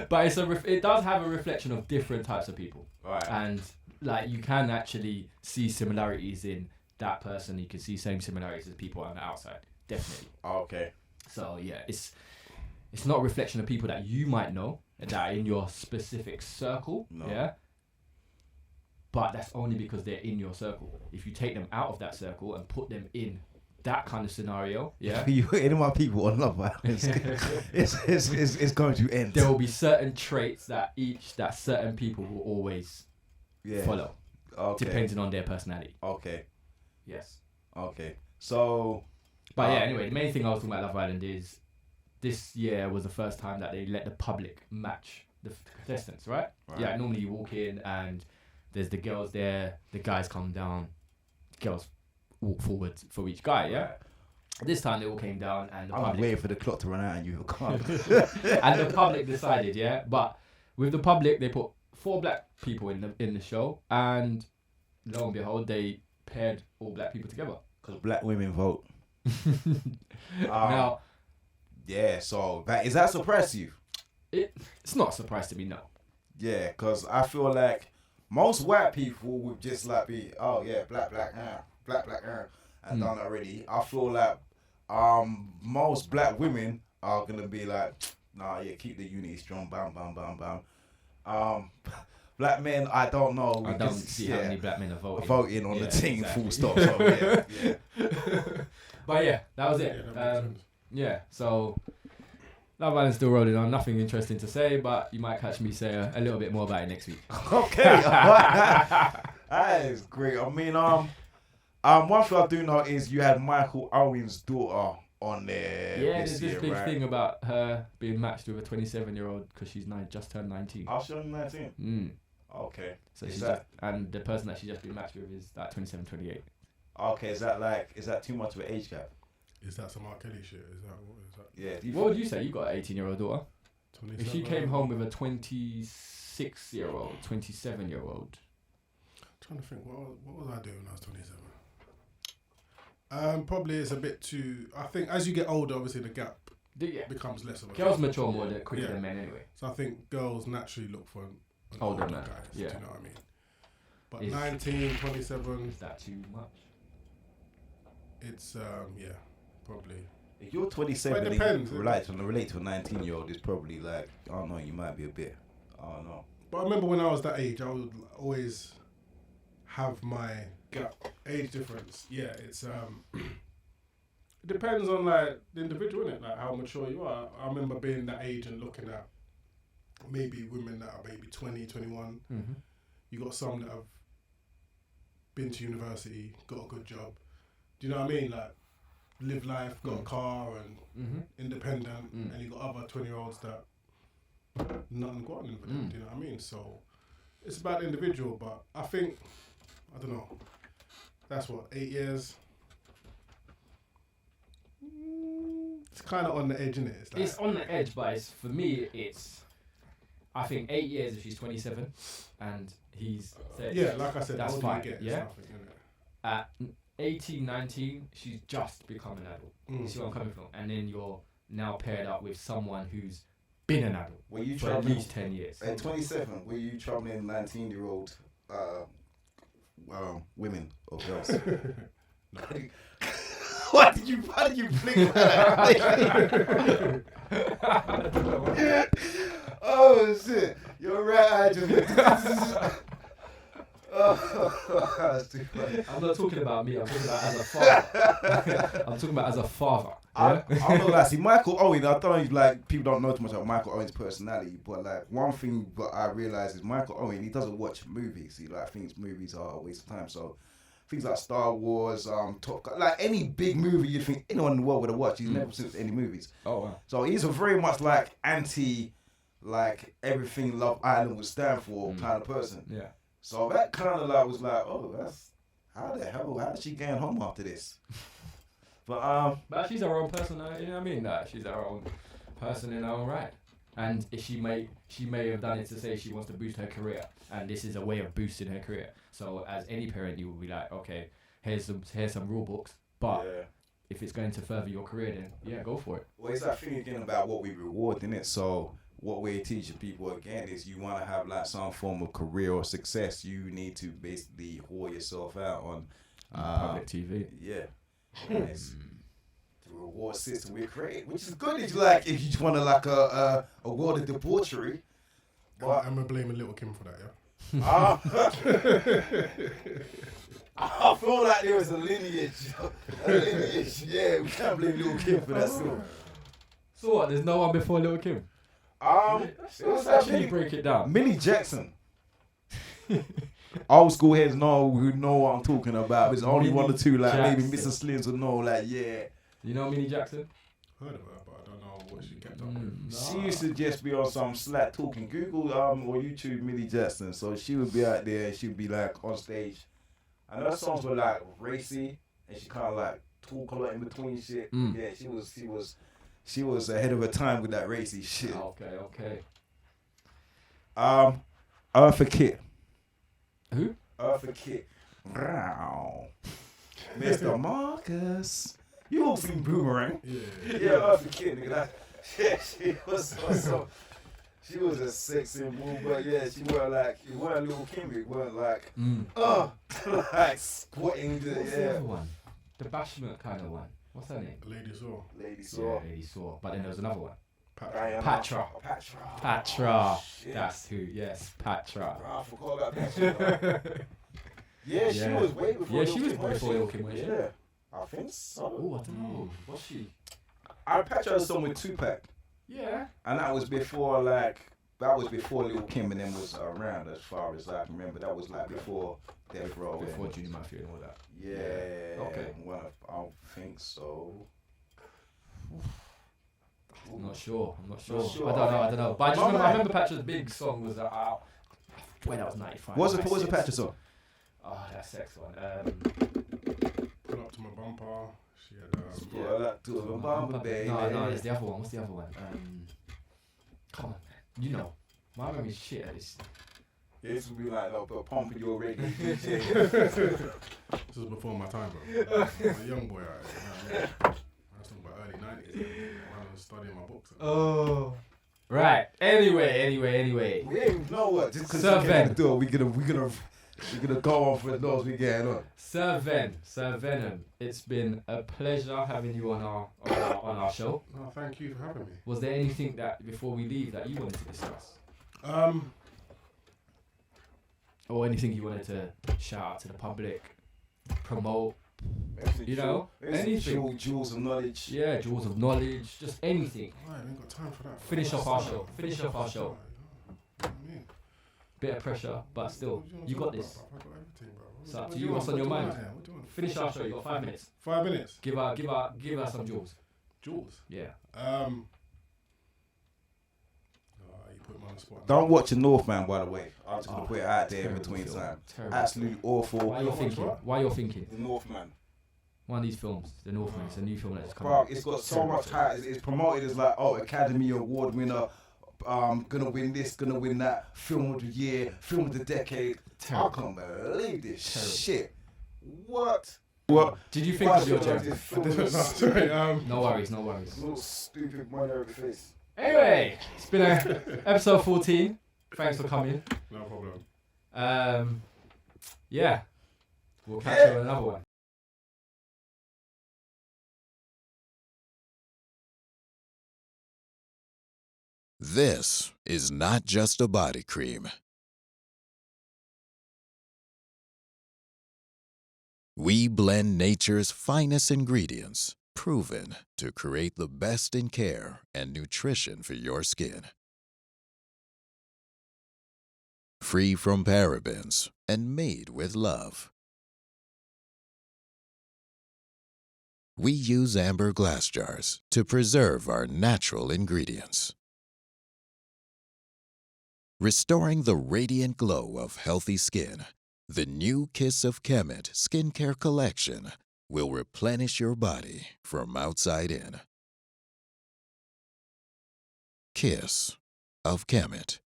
B: But it does have a reflection of different types of people,
A: Right.
B: and like you can actually see similarities in that person, you can see same similarities as people on the outside. Definitely.
K: Okay.
B: So yeah, it's not a reflection of people that you might know that are in your specific circle.
K: No.
B: Yeah. But that's only because they're in your circle. If you take them out of that circle and put them in that kind of scenario, yeah,
K: You any of my people on Love Island, it's going to end.
B: there will be certain traits that certain people will always follow, depending on their personality.
K: Okay.
B: Yes.
K: Okay. So.
B: But yeah, anyway, the main thing I was talking about Love Island is this year was the first time that they let the public match the contestants, right? Yeah, normally you walk in and there's the girls there, the guys come down, girls walk forward for each guy, yeah? This time they all came down and the
K: I'm
B: public...
K: waiting for the clock to run out and you come.
B: And the public decided, yeah? But with the public, they put 4 black people in the show, and lo and behold, they paired all black people together.
K: Because black women vote.
B: Now...
K: Yeah, so is that a surprise to you?
B: It's not a surprise to me, no.
K: Yeah, because I feel like most white people would just like be, oh yeah, black, and done already. I feel like most black women are gonna be like, nah, yeah, keep the unity strong, bam, bam, bam, bam. Black men, I don't know.
B: I don't see how many black men are
K: voting on the team,
B: exactly.
K: full stop. So yeah.
B: But yeah, that was it. Yeah, so Love Island's still rolling on. Nothing interesting to say, but you might catch me say a little bit more about it next week.
K: Okay, that is great. I mean, one thing I do know is you had Michael Owen's daughter on there.
B: Yeah, there's this big thing about her being matched with a 27-year-old because she's just turned 19.
K: Oh, she's only 19. Okay.
B: So she's and the person that she's just been matched with is like 27, 28.
K: Okay, is that too much of an age gap?
C: Is that some R. Kelly shit? Is that?
K: Yeah.
B: What would you say? You got an 18-year-old daughter.
C: 27,
B: If she came home with a 26-year-old, 27-year-old.
C: Trying to think, what was I doing when I was 27? Probably it's a bit too. I think as you get older, obviously the gap becomes less of a.
B: Girls mature more quicker than men anyway.
C: So I think girls naturally look for an
B: older
C: guy.
B: Yeah.
C: Do you know what I mean? But 19, 27.
B: Is that too much?
C: It's probably.
K: If you're 27
C: it depends.
K: and you relate to a 19-year-old, it's probably like, I don't know, you might be a bit, I don't know.
C: But I remember when I was that age, I would always have my gap age difference. Yeah, it's it depends on like the individual, innit? Like how mature you are. I remember being that age and looking at maybe women that are maybe 20, 21.
B: Mm-hmm.
C: You got some that have been to university, got a good job. Do you know what I mean? Like live life, got a car and independent, and you got other 20-year-olds that nothing got on for them. Do you know what I mean? So it's about the individual, but I think I don't know. That's what 8 years. It's kind of on the edge, isn't it?
B: It's on the edge, but for me, I think 8 years if she's 27 and he's 30.
C: Yeah, like I said,
B: that's
C: older
B: fine.
C: you get,
B: Yeah.
C: nothing, isn't it?
B: At 18, 19, she's just become an adult. You see what I'm coming from? And then you're now paired up with someone who's been an adult for at least 10 years.
K: At 27, were you troubling 19-year-old women or girls? How did you blink that? Oh shit! You're right. That's too funny.
B: I'm not talking about me. I'm talking about as a father. I'm talking about as a father.
K: Yeah? I'm not gonna see Michael Owen. I don't know if like people don't know too much about Michael Owen's personality, but like one thing that I realize is Michael Owen. He doesn't watch movies. He like thinks movies are a waste of time. So things like Star Wars, Top Gun, like any big movie you think anyone in the world would have watched, he's never seen any movies.
B: Oh wow!
K: So he's a very much like anti, like everything Love Island would stand for kind of person.
B: Yeah.
K: So that kind of like was like, oh, that's how did she get home after this? But
B: she's her own person. You know what I mean? She's her own person in her own right. And she may have done it to say she wants to boost her career, and this is a way of boosting her career. So as any parent, you will be like, okay, here's some rule books, but if it's going to further your career, then yeah, go for it.
K: Well, it's that thing again about what we reward, innit? So what we're teaching people again is you want to have like some form of career or success, you need to basically whore yourself out on
B: Public TV.
K: Yeah. Nice. The reward system we create, which is good if you like, if you just want to like a world of debauchery. But
C: I'm blaming Little Kim for that, yeah.
K: I feel like there was a lineage. Yeah, we can't blame Lil Kim for that song.
B: So what? There's no one before Lil Kim.
K: It was
B: Actually, break it down.
K: Millie Jackson. Old school heads know what I'm talking about. There's only one or two, like maybe Mr. Slims will know, like yeah.
B: You know Millie Jackson?
C: Heard of her, but I don't know what she kept up with.
K: She used to just be on some slack talking. Google or YouTube Millie Jackson. So she would be out there and she would be like on stage. And her songs were like racy and she kind of like talk a lot in between shit. Yeah, she was ahead of her time with that racy shit.
B: Okay.
K: Eartha Kitt.
B: Who?
K: Eartha Kitt. Mr. Marcus. You all seen Boomerang? Yeah, Eartha Kitt, nigga. She was a sexy woman, but yeah, she weren't like, it weren't Lil Kim, it weren't like, like squatting.
B: What's the other one? The bashment kind of one. What's her name?
C: Lady Saw.
K: Lady Saw.
B: Yeah, Lady Saw. But then there was another one.
K: Patra.
B: That's who. Yes, Patra.
K: I forgot about Patra. Yeah, she was way before.
B: Yeah, she was before Lil Kim, wasn't she?
K: Yeah, I think so.
B: Oh, I don't know. Was she?
K: I Patra was song with Tupac.
B: Yeah.
K: And that was before Lil Kim and them was around, as far as I can remember. That was like before Death Row.
B: Before Junior Mafia and all that.
K: Yeah.
B: Okay.
K: Well, I don't think so.
B: I'm not sure. I don't know. But I remember Patra's big song was when that was 95.
K: What was the Patra song?
B: Oh, that sex one.
C: Pull up to my bumper. She had
K: Pull up to my bumper, baby.
B: No, there's the other one. What's the other one? Come on, man. You know. My memory's shit at this.
K: Yeah, this would be like pumping your reggae.
C: This was before my time, bro. I'm a young boy, alright. You know what I mean? I was talking about early 90s. When I was studying my books.
B: Oh. Right. Anyway.
K: We ain't know what. Just because
B: Sir Ven.
K: we're gonna go on for as long as we get on.
B: Sir Venom. It's been a pleasure having you on our show.
C: Oh, thank you for having me.
B: Was there anything that before we leave that you wanted to discuss? Or anything you wanted to shout out to the public, promote? You know, anything.
K: Jewels of knowledge.
B: Yeah, jewels of knowledge. Just anything.
C: I ain't got time for that.
B: Finish off our show.
C: You know what I mean?
B: Bit of pressure, but still, you got this.
C: I got everything, bro.
B: It's up to you. What's on your mind? Finish our show. You got 5 minutes.
C: 5 minutes.
B: Give her some jewels.
C: Jewels.
B: Yeah.
C: You put me on the spot.
K: Don't watch the Northman, by the way. I'm just gonna put it out there in between time. Absolutely awful.
B: Why you're thinking?
K: The Northman.
B: One of these films, The Northman. It's a new film that's come
K: Bro,
B: out.
K: it's got so much hype. It's promoted as like, Academy Award winner. Gonna win this, gonna win that. Film of the year, film of the decade. I can't believe this shit. What?
B: Did you think of your joke? No worries.
K: Little stupid money over the face.
B: Anyway, it's been episode 14. Thanks for coming.
C: No problem.
B: Yeah. We'll catch you on another one.
L: This is not just a body cream. We blend nature's finest ingredients, proven to create the best in care and nutrition for your skin. Free from parabens and made with love. We use amber glass jars to preserve our natural ingredients. Restoring the radiant glow of healthy skin, the new Kiss of Kemet skincare collection will replenish your body from outside in. Kiss of Kemet.